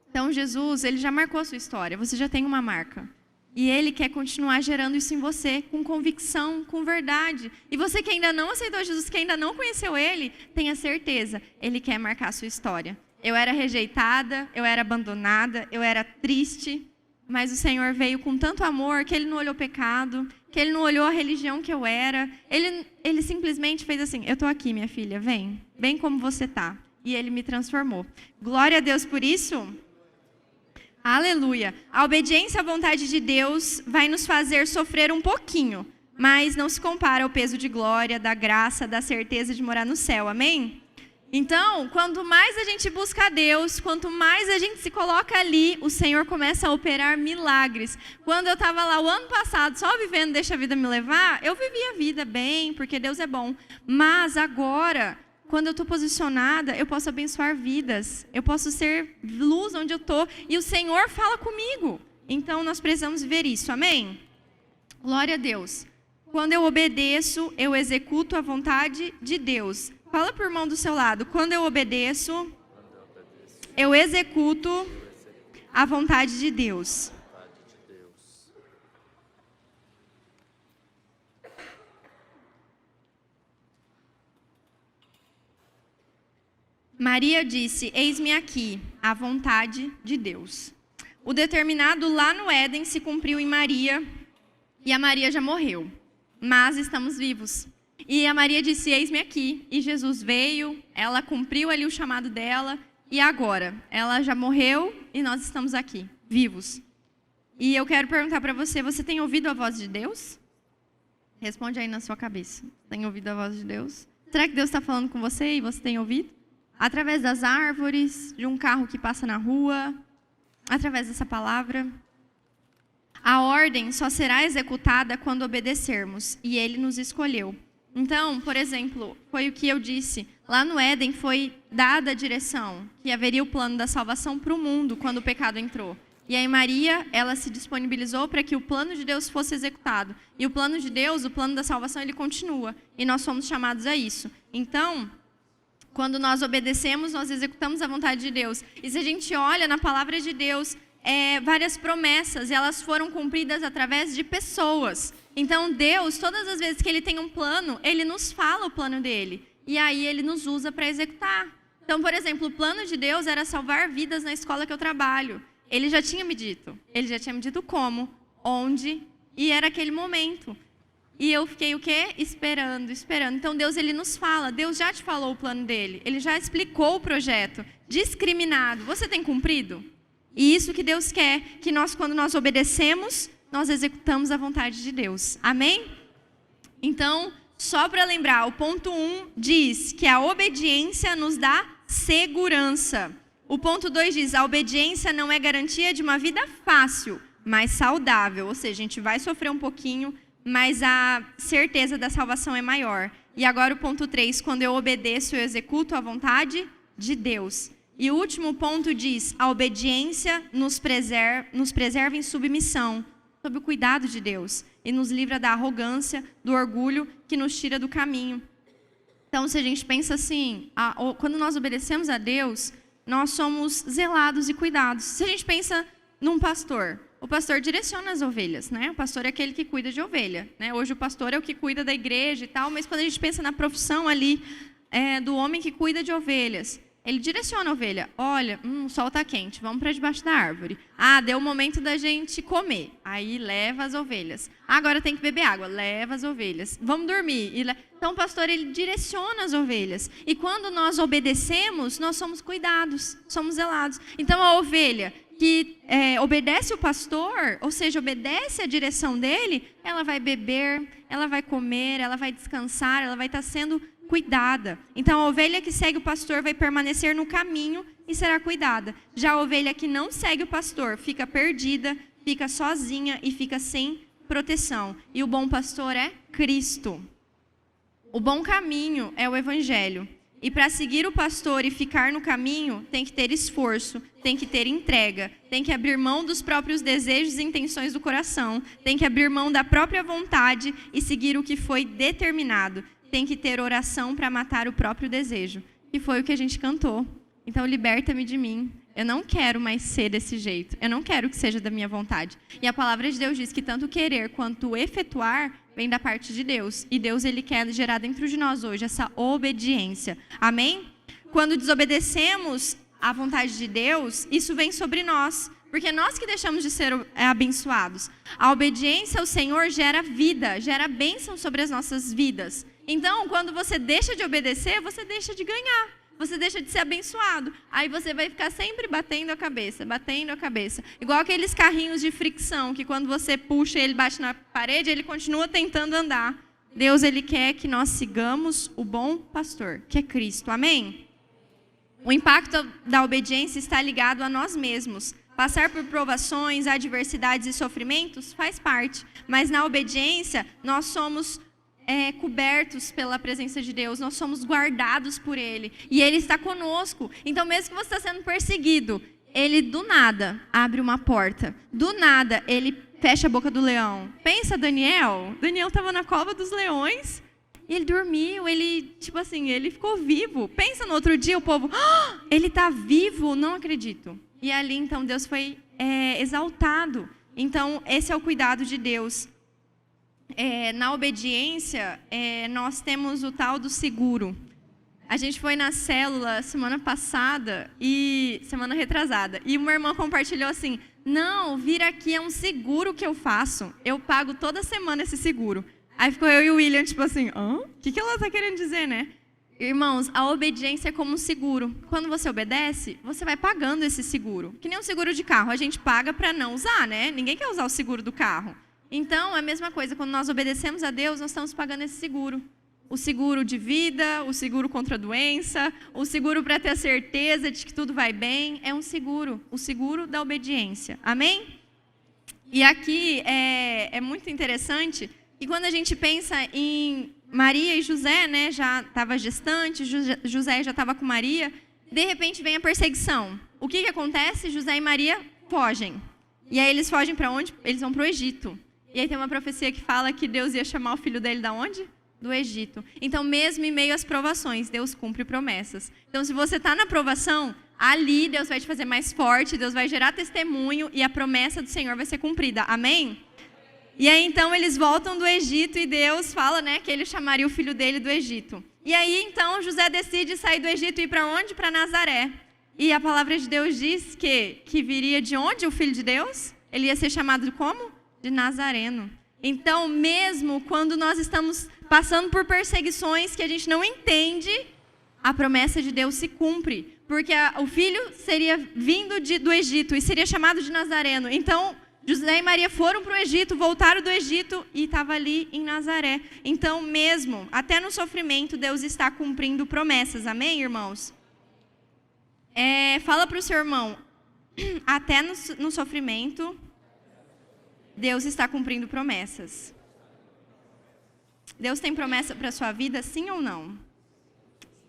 Então, Jesus, Ele já marcou a sua história. Você já tem uma marca. E Ele quer continuar gerando isso em você, com convicção, com verdade. E você que ainda não aceitou Jesus, que ainda não conheceu Ele, tenha certeza, Ele quer marcar a sua história. Eu era rejeitada, eu era abandonada, eu era triste, mas o Senhor veio com tanto amor que Ele não olhou pecado, que Ele não olhou a religião que eu era. Ele simplesmente fez assim, eu estou aqui, minha filha, vem como você está. E Ele me transformou. Glória a Deus por isso. Aleluia. A obediência à vontade de Deus vai nos fazer sofrer um pouquinho, mas não se compara ao peso de glória, da graça, da certeza de morar no céu. Amém? Então, quanto mais a gente busca a Deus, quanto mais a gente se coloca ali, o Senhor começa a operar milagres. Quando eu estava lá o ano passado, só vivendo Deixa a Vida Me Levar, eu vivia a vida bem, porque Deus é bom. Mas agora, quando eu estou posicionada, eu posso abençoar vidas. Eu posso ser luz onde eu estou. E o Senhor fala comigo. Então, nós precisamos ver isso. Amém? Glória a Deus. Quando eu obedeço, eu executo a vontade de Deus. Fala para o irmão do seu lado. Quando eu obedeço, eu executo a vontade de Deus. Maria disse, eis-me aqui, a vontade de Deus. O determinado lá no Éden se cumpriu em Maria, e a Maria já morreu, mas estamos vivos. E a Maria disse, eis-me aqui, e Jesus veio, ela cumpriu ali o chamado dela, E agora? Ela já morreu e nós estamos aqui, vivos. E eu quero perguntar para você, você tem ouvido a voz de Deus? Responde aí na sua cabeça. Tem ouvido a voz de Deus? Será que Deus está falando com você e você tem ouvido? Através das árvores, de um carro que passa na rua, através dessa palavra. A ordem só será executada quando obedecermos, e Ele nos escolheu. Então, por exemplo, foi o que eu disse, lá no Éden foi dada a direção, que haveria o plano da salvação para o mundo quando o pecado entrou. E aí Maria, ela se disponibilizou para que o plano de Deus fosse executado. E o plano de Deus, o plano da salvação, ele continua. E nós somos chamados a isso. Então, quando nós obedecemos, nós executamos a vontade de Deus. E se a gente olha na palavra de Deus, várias promessas, e elas foram cumpridas através de pessoas. Então, Deus, todas as vezes que Ele tem um plano, Ele nos fala o plano dEle. E aí Ele nos usa para executar. Então, por exemplo, o plano de Deus era salvar vidas na escola que eu trabalho. Ele já tinha me dito como, onde, e era aquele momento. E eu fiquei o quê? Esperando. Então Deus, Ele nos fala, Deus já te falou o plano dEle, Ele já explicou o projeto, discriminado. Você tem cumprido? E isso que Deus quer, que nós, quando nós obedecemos, nós executamos a vontade de Deus. Amém? Então, só para lembrar, o ponto 1 diz que a obediência nos dá segurança. O ponto 2 diz, a obediência não é garantia de uma vida fácil, mas saudável. Ou seja, a gente vai sofrer um pouquinho, mas a certeza da salvação é maior. E agora o ponto 3, quando eu obedeço, eu executo a vontade de Deus. E o último ponto diz, a obediência nos preserva em submissão, sob o cuidado de Deus. E nos livra da arrogância, do orgulho, que nos tira do caminho. Então, se a gente pensa assim, quando nós obedecemos a Deus, nós somos zelados e cuidados. Se a gente pensa num pastor, o pastor direciona as ovelhas, né? O pastor é aquele que cuida de ovelha, né? Hoje o pastor é o que cuida da igreja e tal, mas quando a gente pensa na profissão ali do homem que cuida de ovelhas, ele direciona a ovelha. Olha, o sol está quente, vamos para debaixo da árvore. Deu o momento da gente comer. Aí leva as ovelhas. Agora tem que beber água, leva as ovelhas. Vamos dormir. Então o pastor, ele direciona as ovelhas. E quando nós obedecemos, nós somos cuidados, somos zelados. Então a ovelha que obedece o pastor, ou seja, obedece a direção dele, ela vai beber, ela vai comer, ela vai descansar, ela vai estar sendo cuidada. Então a ovelha que segue o pastor vai permanecer no caminho e será cuidada. Já a ovelha que não segue o pastor fica perdida, fica sozinha e fica sem proteção. E o bom pastor é Cristo. O bom caminho é o evangelho. E para seguir o pastor e ficar no caminho, tem que ter esforço, tem que ter entrega, tem que abrir mão dos próprios desejos e intenções do coração, tem que abrir mão da própria vontade e seguir o que foi determinado. Tem que ter oração para matar o próprio desejo, que foi o que a gente cantou. Então, liberta-me de mim. Eu não quero mais ser desse jeito. Eu não quero que seja da minha vontade. E a palavra de Deus diz que tanto querer quanto efetuar vem da parte de Deus. E Deus, Ele quer gerar dentro de nós hoje essa obediência. Amém? Quando desobedecemos a vontade de Deus, isso vem sobre nós. Porque nós que deixamos de ser abençoados. A obediência ao Senhor gera vida, gera bênção sobre as nossas vidas. Então, quando você deixa de obedecer, você deixa de ganhar. Você deixa de ser abençoado. Aí você vai ficar sempre batendo a cabeça, batendo a cabeça. Igual aqueles carrinhos de fricção, que quando você puxa ele bate na parede, ele continua tentando andar. Deus, Ele quer que nós sigamos o bom pastor, que é Cristo. Amém? O impacto da obediência está ligado a nós mesmos. Passar por provações, adversidades e sofrimentos faz parte. Mas na obediência, nós somos cobertos pela presença de Deus, nós somos guardados por Ele, e Ele está conosco. Então mesmo que você está sendo perseguido, Ele do nada abre uma porta, do nada Ele fecha a boca do leão. Pensa Daniel estava na cova dos leões, e ele dormiu, ele ficou vivo. Pensa no outro dia o povo, ele está vivo, não acredito. E ali então Deus foi exaltado. Então esse é o cuidado de Deus. Na obediência, nós temos o tal do seguro. A gente foi na célula semana retrasada, e uma irmã compartilhou assim, não, vir aqui é um seguro que eu faço, eu pago toda semana esse seguro. Aí ficou eu e o William, tipo assim, o que ela está querendo dizer, né? Irmãos, a obediência é como um seguro. Quando você obedece, você vai pagando esse seguro. Que nem um seguro de carro, a gente paga para não usar, né? Ninguém quer usar o seguro do carro. Então, é a mesma coisa, quando nós obedecemos a Deus, nós estamos pagando esse seguro. O seguro de vida, o seguro contra a doença, o seguro para ter a certeza de que tudo vai bem. É um seguro, o seguro da obediência. Amém? E aqui é muito interessante que quando a gente pensa em Maria e José, né, já estava gestante, José já estava com Maria, de repente vem a perseguição. O que acontece? José e Maria fogem. E aí eles fogem para onde? Eles vão para o Egito. E aí tem uma profecia que fala que Deus ia chamar o filho dele da onde? Do Egito. Então, mesmo em meio às provações, Deus cumpre promessas. Então, se você está na provação, ali Deus vai te fazer mais forte, Deus vai gerar testemunho e a promessa do Senhor vai ser cumprida. Amém? E aí, então, eles voltam do Egito e Deus fala, né, que ele chamaria o filho dele do Egito. E aí, então, José decide sair do Egito e ir para onde? Para Nazaré. E a palavra de Deus diz que viria de onde o filho de Deus? Ele ia ser chamado de como? De Nazareno. Então, mesmo quando nós estamos passando por perseguições que a gente não entende, a promessa de Deus se cumpre. Porque o filho seria vindo do Egito e seria chamado de Nazareno. Então, José e Maria foram para o Egito, voltaram do Egito e estava ali em Nazaré. Então, mesmo, até no sofrimento, Deus está cumprindo promessas. Amém, irmãos? Fala para o seu irmão, até no sofrimento, Deus está cumprindo promessas. Deus tem promessa para a sua vida, sim ou não?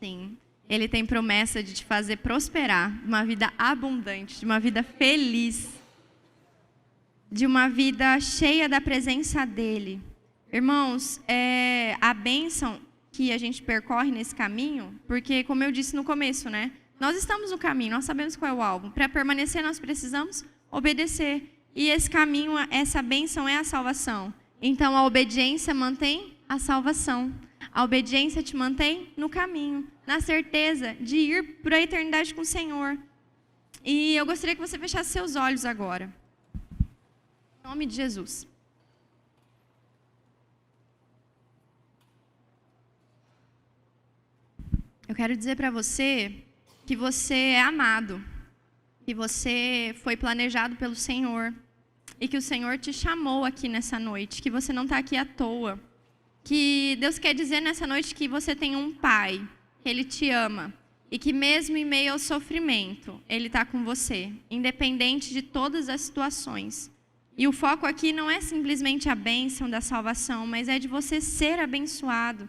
Sim. Ele tem promessa de te fazer prosperar, de uma vida abundante, de uma vida feliz, de uma vida cheia da presença dEle. Irmãos, a bênção que a gente percorre nesse caminho, porque, como eu disse no começo, né? Nós estamos no caminho, nós sabemos qual é o alvo. Para permanecer, nós precisamos obedecer. E esse caminho, essa bênção é a salvação. Então, a obediência mantém a salvação. A obediência te mantém no caminho, na certeza de ir para a eternidade com o Senhor. E eu gostaria que você fechasse seus olhos agora. Em nome de Jesus. Eu quero dizer para você que você é amado, que você foi planejado pelo Senhor e que o Senhor te chamou aqui nessa noite, que você não está aqui à toa. Que Deus quer dizer nessa noite que você tem um Pai, que Ele te ama e que mesmo em meio ao sofrimento, Ele está com você, independente de todas as situações. E o foco aqui não é simplesmente a bênção da salvação, mas é de você ser abençoado.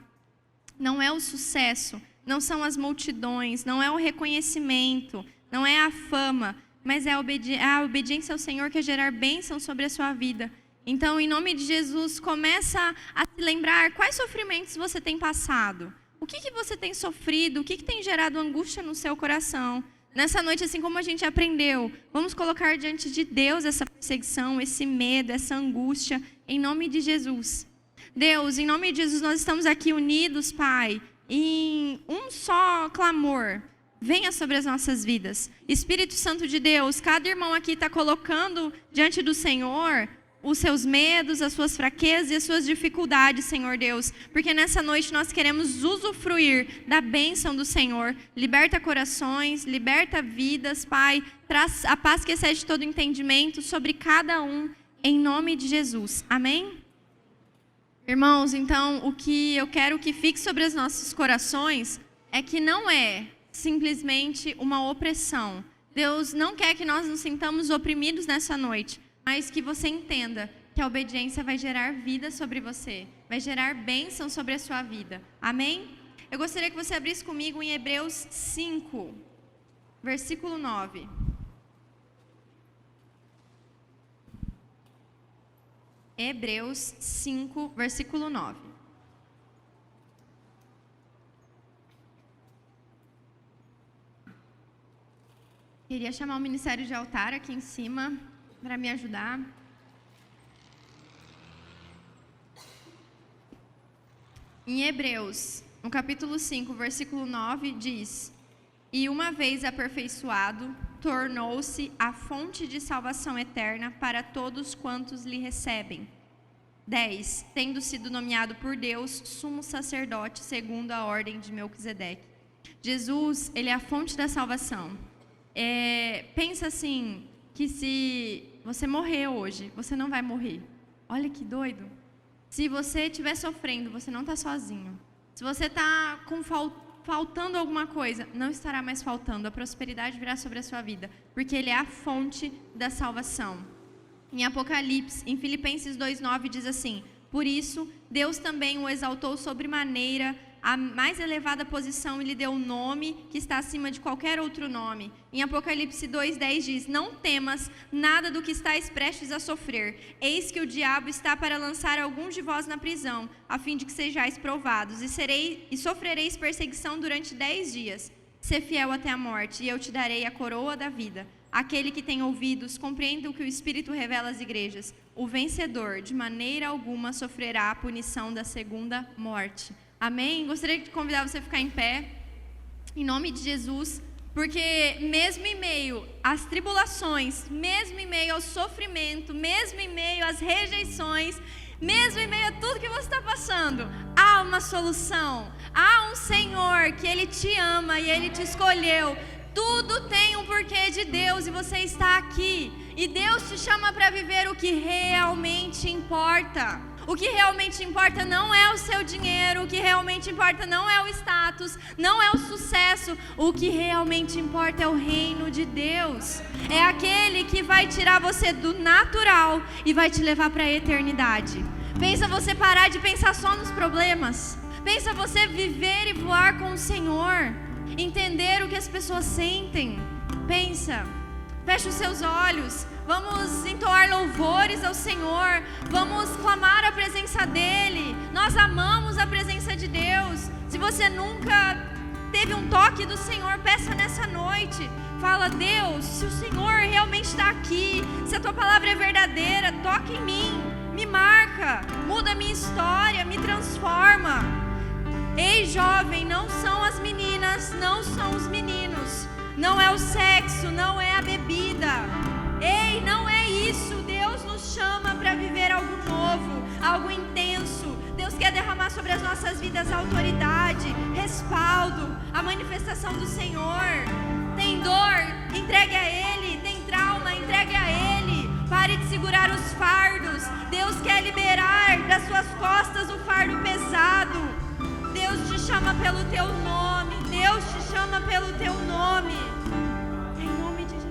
Não é o sucesso, não são as multidões, não é o reconhecimento, não é a fama, mas é a obediência ao Senhor que é gerar bênção sobre a sua vida. Então, em nome de Jesus, começa a se lembrar quais sofrimentos você tem passado. O que você tem sofrido, o que tem gerado angústia no seu coração. Nessa noite, assim como a gente aprendeu, vamos colocar diante de Deus essa perseguição, esse medo, essa angústia, em nome de Jesus. Deus, em nome de Jesus, nós estamos aqui unidos, Pai, em um só clamor. Venha sobre as nossas vidas. Espírito Santo de Deus, cada irmão aqui está colocando diante do Senhor os seus medos, as suas fraquezas e as suas dificuldades, Senhor Deus. Porque nessa noite nós queremos usufruir da bênção do Senhor. Liberta corações, liberta vidas, Pai. Traz a paz que excede todo entendimento sobre cada um, em nome de Jesus. Amém? Irmãos, então, o que eu quero que fique sobre os nossos corações é que não é simplesmente uma opressão. Deus não quer que nós nos sintamos oprimidos nessa noite, mas que você entenda que a obediência vai gerar vida sobre você, vai gerar bênção sobre a sua vida. Amém? Eu gostaria que você abrisse comigo em Hebreus 5, versículo 9. Hebreus 5, versículo 9. Queria chamar o ministério de altar aqui em cima para me ajudar. Em Hebreus, no capítulo 5, versículo 9, diz: E uma vez aperfeiçoado, tornou-se a fonte de salvação eterna para todos quantos lhe recebem, 10. Tendo sido nomeado por Deus sumo sacerdote segundo a ordem de Melquisedeque. Jesus, ele é a fonte da salvação. Pensa assim, que se você morrer hoje, você não vai morrer. Olha que doido. Se você estiver sofrendo, você não está sozinho. Se você está faltando alguma coisa, não estará mais faltando. A prosperidade virá sobre a sua vida, porque ele é a fonte da salvação. Em Apocalipse, em Filipenses 2:9 diz assim: por isso, Deus também o exaltou sobremaneira, a mais elevada posição, e lhe deu um nome que está acima de qualquer outro nome. Em Apocalipse 2:10 diz: não temas nada do que estáis prestes a sofrer. Eis que o diabo está para lançar alguns de vós na prisão, a fim de que sejais provados, e sofrereis perseguição durante 10 dias. Sê fiel até a morte, e eu te darei a coroa da vida. Aquele que tem ouvidos, compreenda o que o Espírito revela às igrejas. O vencedor, de maneira alguma, sofrerá a punição da segunda morte. Amém? Gostaria de convidar você a ficar em pé, em nome de Jesus, porque mesmo em meio às tribulações, mesmo em meio ao sofrimento, mesmo em meio às rejeições, mesmo em meio a tudo que você está passando, há uma solução, há um Senhor que Ele te ama e Ele te escolheu. Tudo tem um porquê de Deus e você está aqui. E Deus te chama para viver o que realmente importa. O que realmente importa não é o seu dinheiro, o que realmente importa não é o status, não é o sucesso. O que realmente importa é o reino de Deus. É aquele que vai tirar você do natural e vai te levar para a eternidade. Pensa você parar de pensar só nos problemas. Pensa você viver e voar com o Senhor. Entender o que as pessoas sentem. Pensa, fecha os seus olhos, vamos entoar louvores ao Senhor, vamos clamar a presença dEle. Nós amamos a presença de Deus. Se você nunca teve um toque do Senhor, peça nessa noite. Fala: Deus, se o Senhor realmente está aqui, se a Tua palavra é verdadeira, toca em mim, me marca, muda a minha história, me transforma. Ei, jovem, não são as meninas, não são os meninos, não é o sexo, não é a bebida. Ei, não é isso. Deus nos chama para viver algo novo, algo intenso. Deus quer derramar sobre as nossas vidas autoridade, respaldo, a manifestação do Senhor. Tem dor? Entregue a Ele. Tem trauma? Entregue a Ele. Pare de segurar os fardos. Deus quer liberar das suas costas o fardo pesado. Deus te chama pelo teu nome. Deus te chama pelo teu nome. Em nome de Jesus.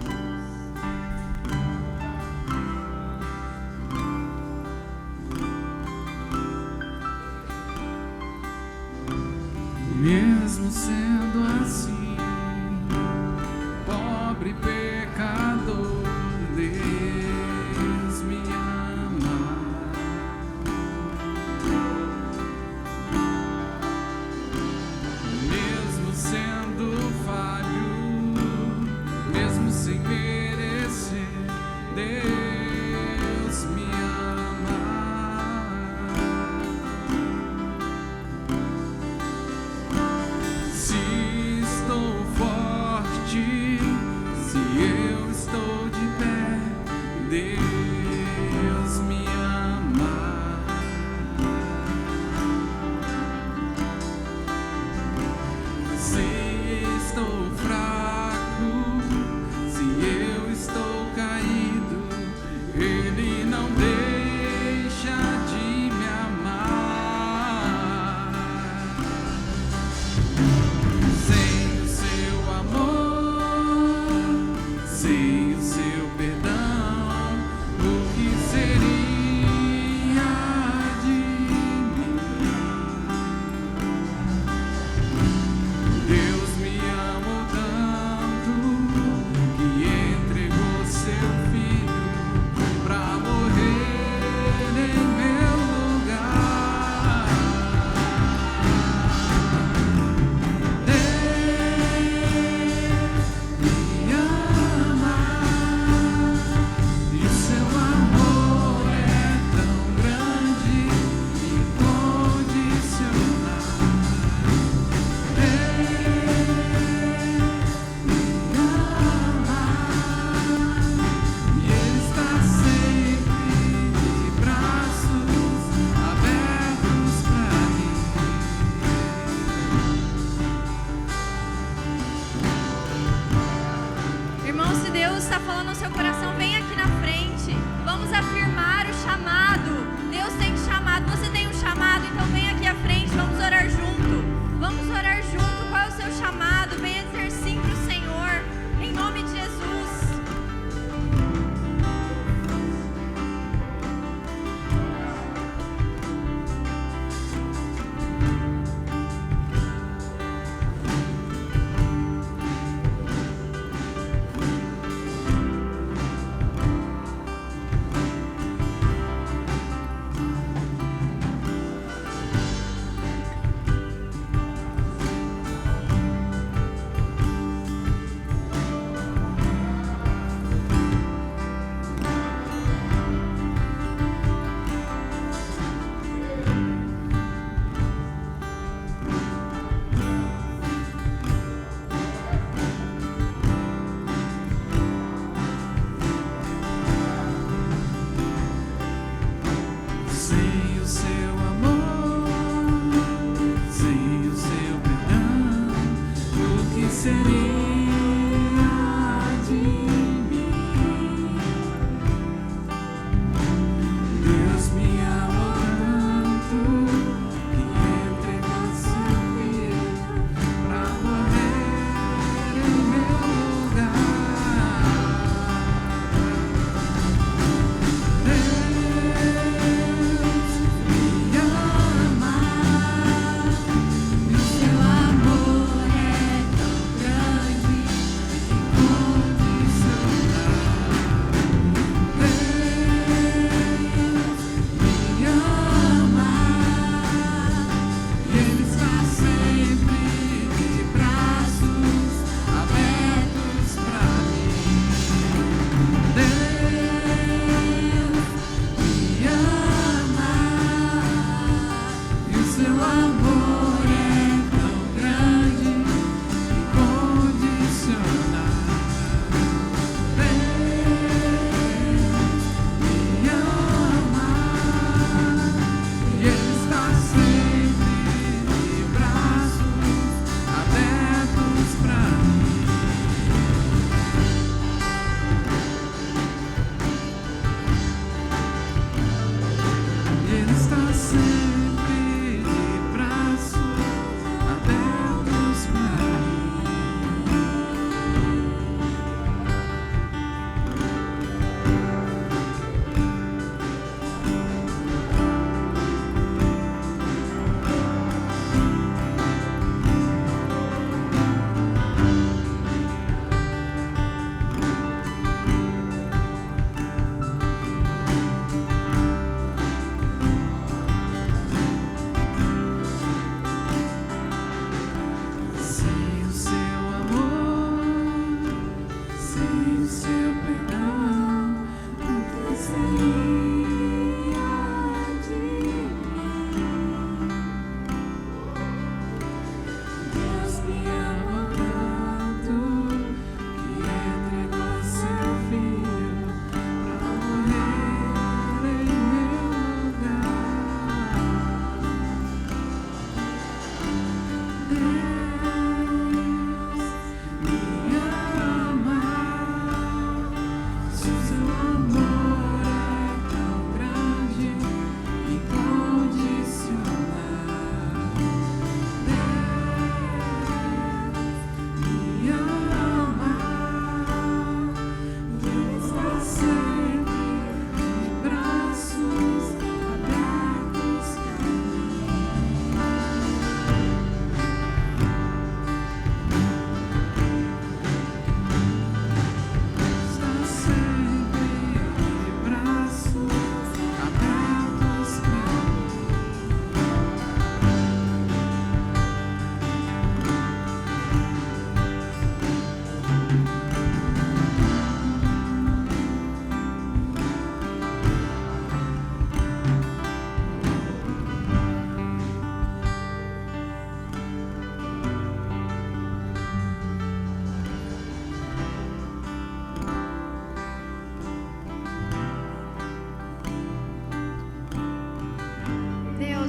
Mesmo sendo assim, pobre pecador, Deus me ama. Mesmo sendo falho, mesmo sem merecer, Deus me ama. Se estou forte, se eu estou de pé, Deus me ama. Se estou fraco, se eu estou caído, Ele não deixa de me amar. Sem o seu amor, sem o seu perdão, o que seria de mim? Deus me amou tanto que entregou seu filho pra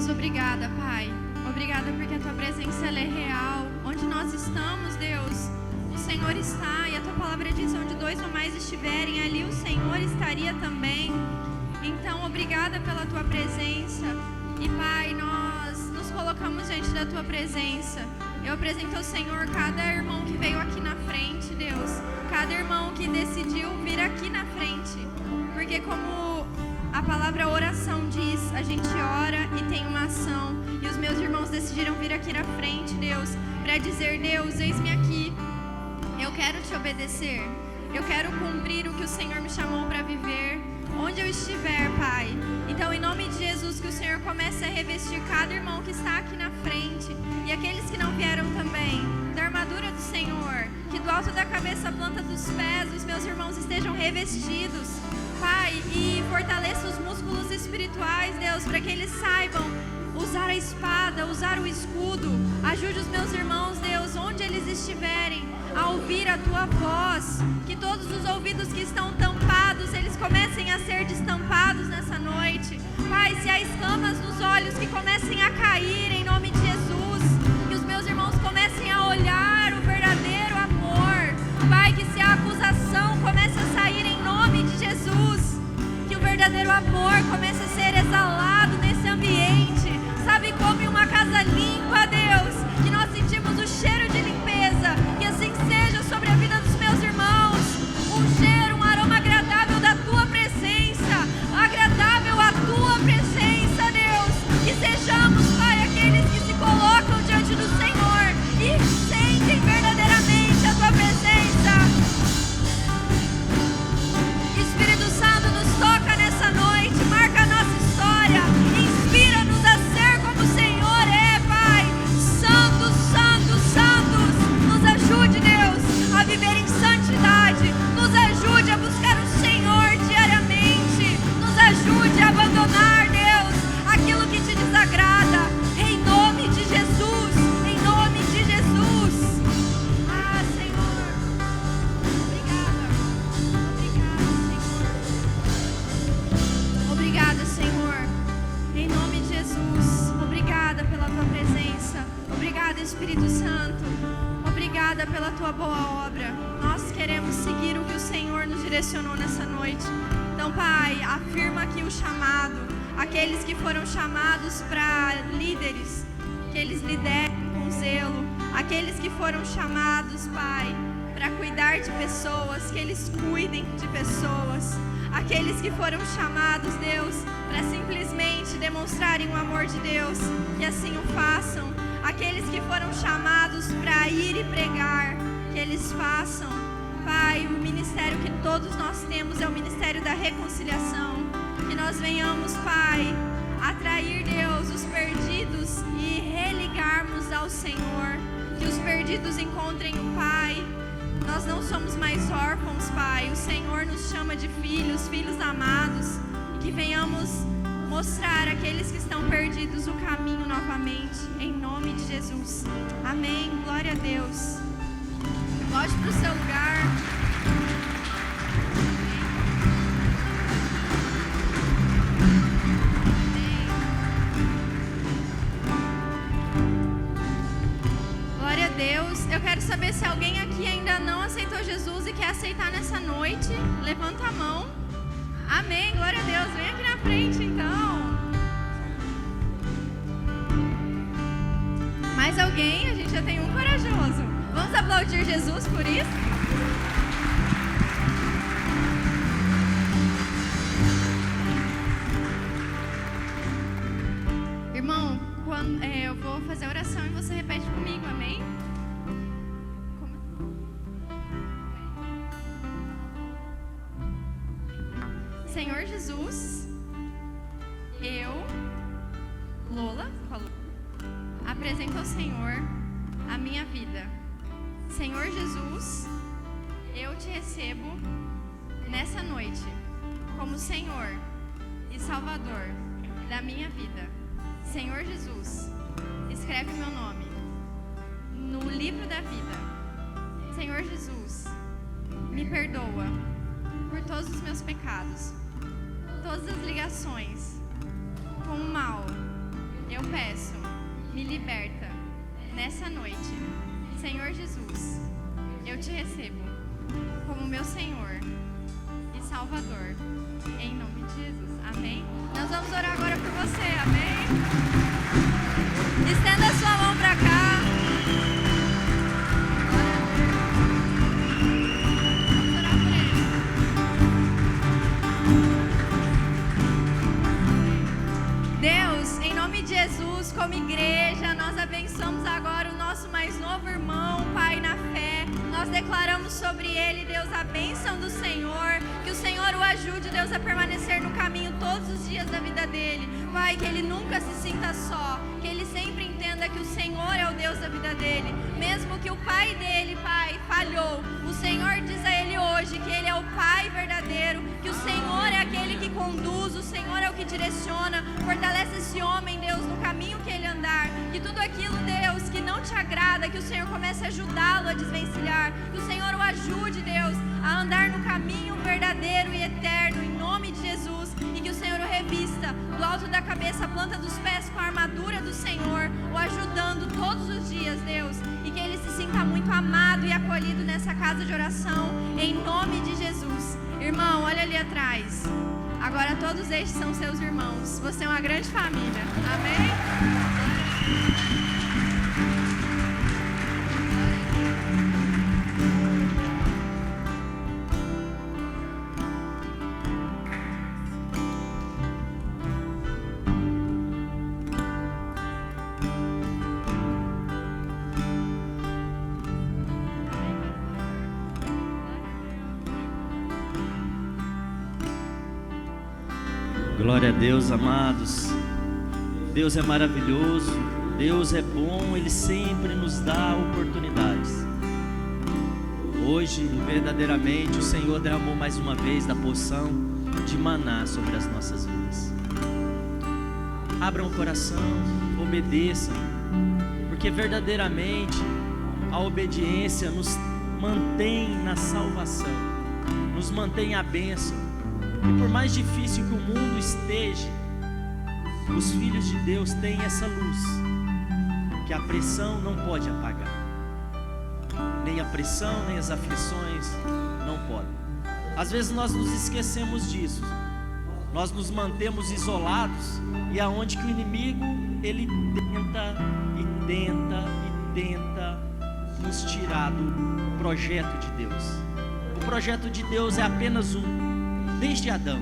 obrigada, Pai. Obrigada porque a Tua presença ela é real. Onde nós estamos, Deus, o Senhor está. E a Tua palavra diz, onde 2 ou mais estiverem, ali o Senhor estaria também. Então, obrigada pela Tua presença. E, Pai, nós nos colocamos diante da Tua presença. Eu apresento ao Senhor cada irmão que veio aqui na frente, Deus. Cada irmão que decidiu vir aqui na frente. Porque como a palavra oração diz, a gente ora e tem uma ação. E os meus irmãos decidiram vir aqui na frente, Deus, para dizer, Deus, eis-me aqui. Eu quero Te obedecer. Eu quero cumprir o que o Senhor me chamou para viver. Onde eu estiver, Pai. Então, em nome de Jesus, que o Senhor comece a revestir cada irmão que está aqui na frente. E aqueles que não vieram também, da armadura do Senhor. Que do alto da cabeça à planta dos pés, os meus irmãos estejam revestidos. Pai, e fortaleça os músculos espirituais, Deus, para que eles saibam usar a espada, usar o escudo. Ajude os meus irmãos, Deus, onde eles estiverem, a ouvir a Tua voz. Que todos os ouvidos que estão tampados, eles comecem a ser destampados nessa noite. Pai, se há escamas nos olhos, que comecem a cair em nome de Jesus. Que os meus irmãos comecem a olhar o verdadeiro amor. Pai, que se há acusação, comece a sair em nome de Jesus. Que o verdadeiro amor comece a ser exalado nesse ambiente. Sabe como em uma casa limpa, Deus, que nós sentimos o cheiro de limpeza. Que assim seja sobre a vida dos meus irmãos. Um cheiro, um aroma agradável da Tua presença. Agradável à Tua presença, Deus. Que sejamos, Pai, aqueles que se colocam diante do Senhor e sentem verdadeiramente a Tua presença. Espírito Santo, nos toca nessa noite. Marca a nossa história. Inspira-nos a ser como o Senhor é, Pai. Santos, santos, santos. Nos ajude, Deus, a viver em santidade. Nos ajude a buscar o Senhor diariamente. Nos ajude a abandonar, Deus, aquilo que Te desagrada. Em nome de Jesus. Em nome de Jesus. Ah, Senhor. Obrigada. Obrigada, Senhor. Obrigada, Senhor. Em nome de Jesus. Obrigada pela Tua presença. Obrigada, Espírito Santo. Obrigada pela Tua boa obra. Nós queremos seguir o que o Senhor nos direcionou nessa noite. Então, Pai, afirma aqui o chamado. Aqueles que foram chamados para líderes, que eles liderem com zelo. Aqueles que foram chamados, Pai, para cuidar de pessoas, que eles cuidem de pessoas. Aqueles que foram chamados, Deus, para simplesmente demonstrarem o amor de Deus, que assim o façam. Aqueles que foram chamados para ir e pregar, que eles façam. Pai, o ministério que todos nós temos é o ministério da reconciliação. Que nós venhamos, Pai, atrair, Deus, os perdidos e religarmos ao Senhor. Que os perdidos encontrem o Pai. Nós não somos mais órfãos, Pai. O Senhor nos chama de filhos, filhos amados. E que venhamos mostrar àqueles que estão perdidos o caminho novamente. Em nome de Jesus. Amém. Glória a Deus. Volte para o seu lugar. Glória a Deus. Eu quero saber se alguém aqui ainda não aceitou Jesus e quer aceitar nessa noite. Levanta a mão. Amém. Glória a Deus. Vem aqui na frente, então. Mais alguém? A gente já tem um corajoso. Vamos aplaudir Jesus por isso? Irmão, eu vou fazer a oração e você repete comigo, amém? Senhor Jesus, eu, Lola, apresento ao Senhor a minha vida. Senhor Jesus, eu Te recebo nessa noite como Senhor e Salvador da minha vida. Senhor Jesus, escreve meu nome no livro da vida. Senhor Jesus, me perdoa por todos os meus pecados, todas as ligações com o mal. Eu eu peço, me liberta nessa noite. Senhor Jesus, eu te recebo como meu Senhor e Salvador, em nome de Jesus, amém? Nós vamos orar agora por você, amém? Estenda a sua mão para cá. Vamos orar por ele. Deus, em nome de Jesus, como igreja, nós abençoamos agora o nosso mais novo irmão, Pai, na fé. Nós declaramos sobre ele, Deus, a bênção do Senhor, que o Senhor o ajude, Deus, a permanecer no caminho todos os dias da vida dele. Pai, que ele nunca se sinta só, que ele sempre entenda que o Senhor é o Deus da vida dele. Mesmo que o pai dele, Pai, falhou, o Senhor diz a ele hoje que ele é o Pai verdadeiro, que o Senhor é aquele que conduz, o Senhor é o que direciona. Fortalece esse homem, Deus, no caminho que ele andar. Que tudo aquilo, Deus, que não te agrada, que o Senhor comece a ajudá-lo a desvencilhar. Que o Senhor o ajude, Deus, a andar no caminho verdadeiro e eterno, em nome de Jesus. E que o Senhor o revista do alto da cabeça, a planta dos pés, com a armadura do Senhor, o ajudando todos os dias, Deus. E que ele se sinta muito amado e acolhido nessa casa de oração, em nome de Jesus. Irmão, olha ali atrás. Agora todos estes são seus irmãos. Você é uma grande família. Amém? Glória a Deus, amados. Deus é maravilhoso, Deus é bom, Ele sempre nos dá oportunidades. Hoje, verdadeiramente, o Senhor derramou mais uma vez da porção de maná sobre as nossas vidas. Abram o coração, obedeçam, porque verdadeiramente a obediência nos mantém na salvação, nos mantém a bênção. E por mais difícil que o mundo esteja, os filhos de Deus têm essa luz que a pressão não pode apagar. Nem a pressão, nem as aflições não podem. Às vezes nós nos esquecemos disso. Nós nos mantemos isolados, e aonde que o inimigo, ele tenta nos tirar do projeto de Deus. O projeto de Deus é apenas um. Desde Adão,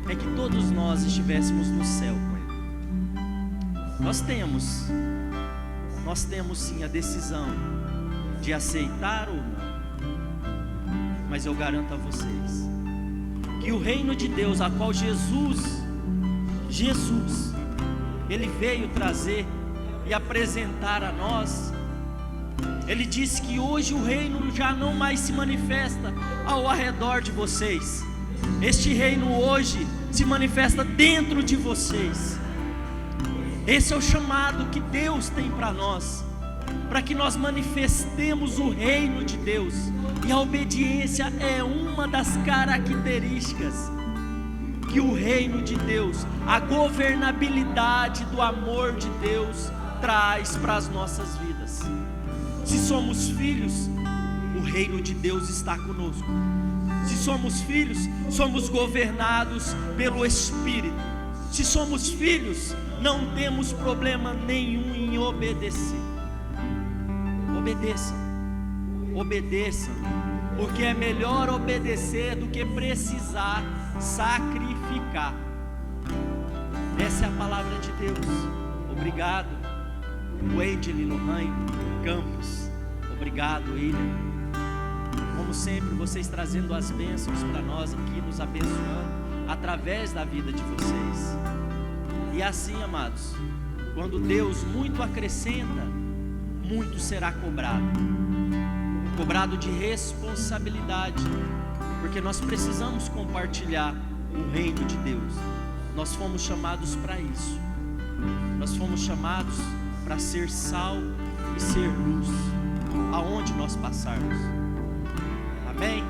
é que todos nós estivéssemos no céu com Ele. Nós temos sim a decisão de aceitar ou não. Mas eu garanto a vocês que o reino de Deus, a qual Jesus, Ele veio trazer e apresentar a nós. Ele disse que hoje o reino já não mais se manifesta ao redor de vocês. Este reino hoje se manifesta dentro de vocês. Esse é o chamado que Deus tem para nós, para que nós manifestemos o reino de Deus. E a obediência é uma das características que o reino de Deus, a governabilidade do amor de Deus traz para as nossas vidas. Se somos filhos, o reino de Deus está conosco. Se somos filhos, somos governados pelo Espírito. Se somos filhos, não temos problema nenhum em obedecer. Obedeçam, porque é melhor obedecer do que precisar sacrificar. Essa é a palavra de Deus. Obrigado, Wendel Lohan Campos. Obrigado, William. Como sempre, vocês trazendo as bênçãos para nós aqui, nos abençoando através da vida de vocês. E assim, amados, quando Deus muito acrescenta, muito será cobrado de responsabilidade, porque nós precisamos compartilhar o reino de Deus. Nós fomos chamados para isso. Nós fomos chamados para ser sal e ser luz aonde nós passarmos. Amém?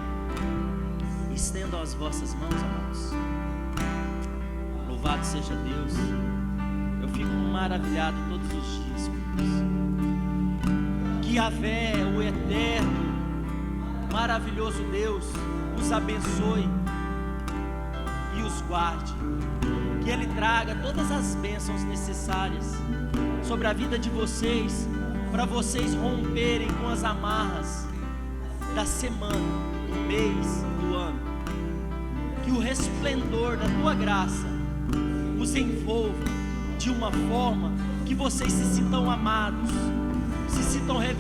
Estendam as vossas mãos, amados. Louvado seja Deus. Eu fico maravilhado todos os dias com Deus. Que Yahvé, o eterno, maravilhoso Deus, os abençoe e os guarde. Que Ele traga todas as bênçãos necessárias sobre a vida de vocês, para vocês romperem com as amarras da semana, do mês, do ano. Que o resplendor da Tua graça os envolva de uma forma que vocês se sintam amados, se sintam revestidos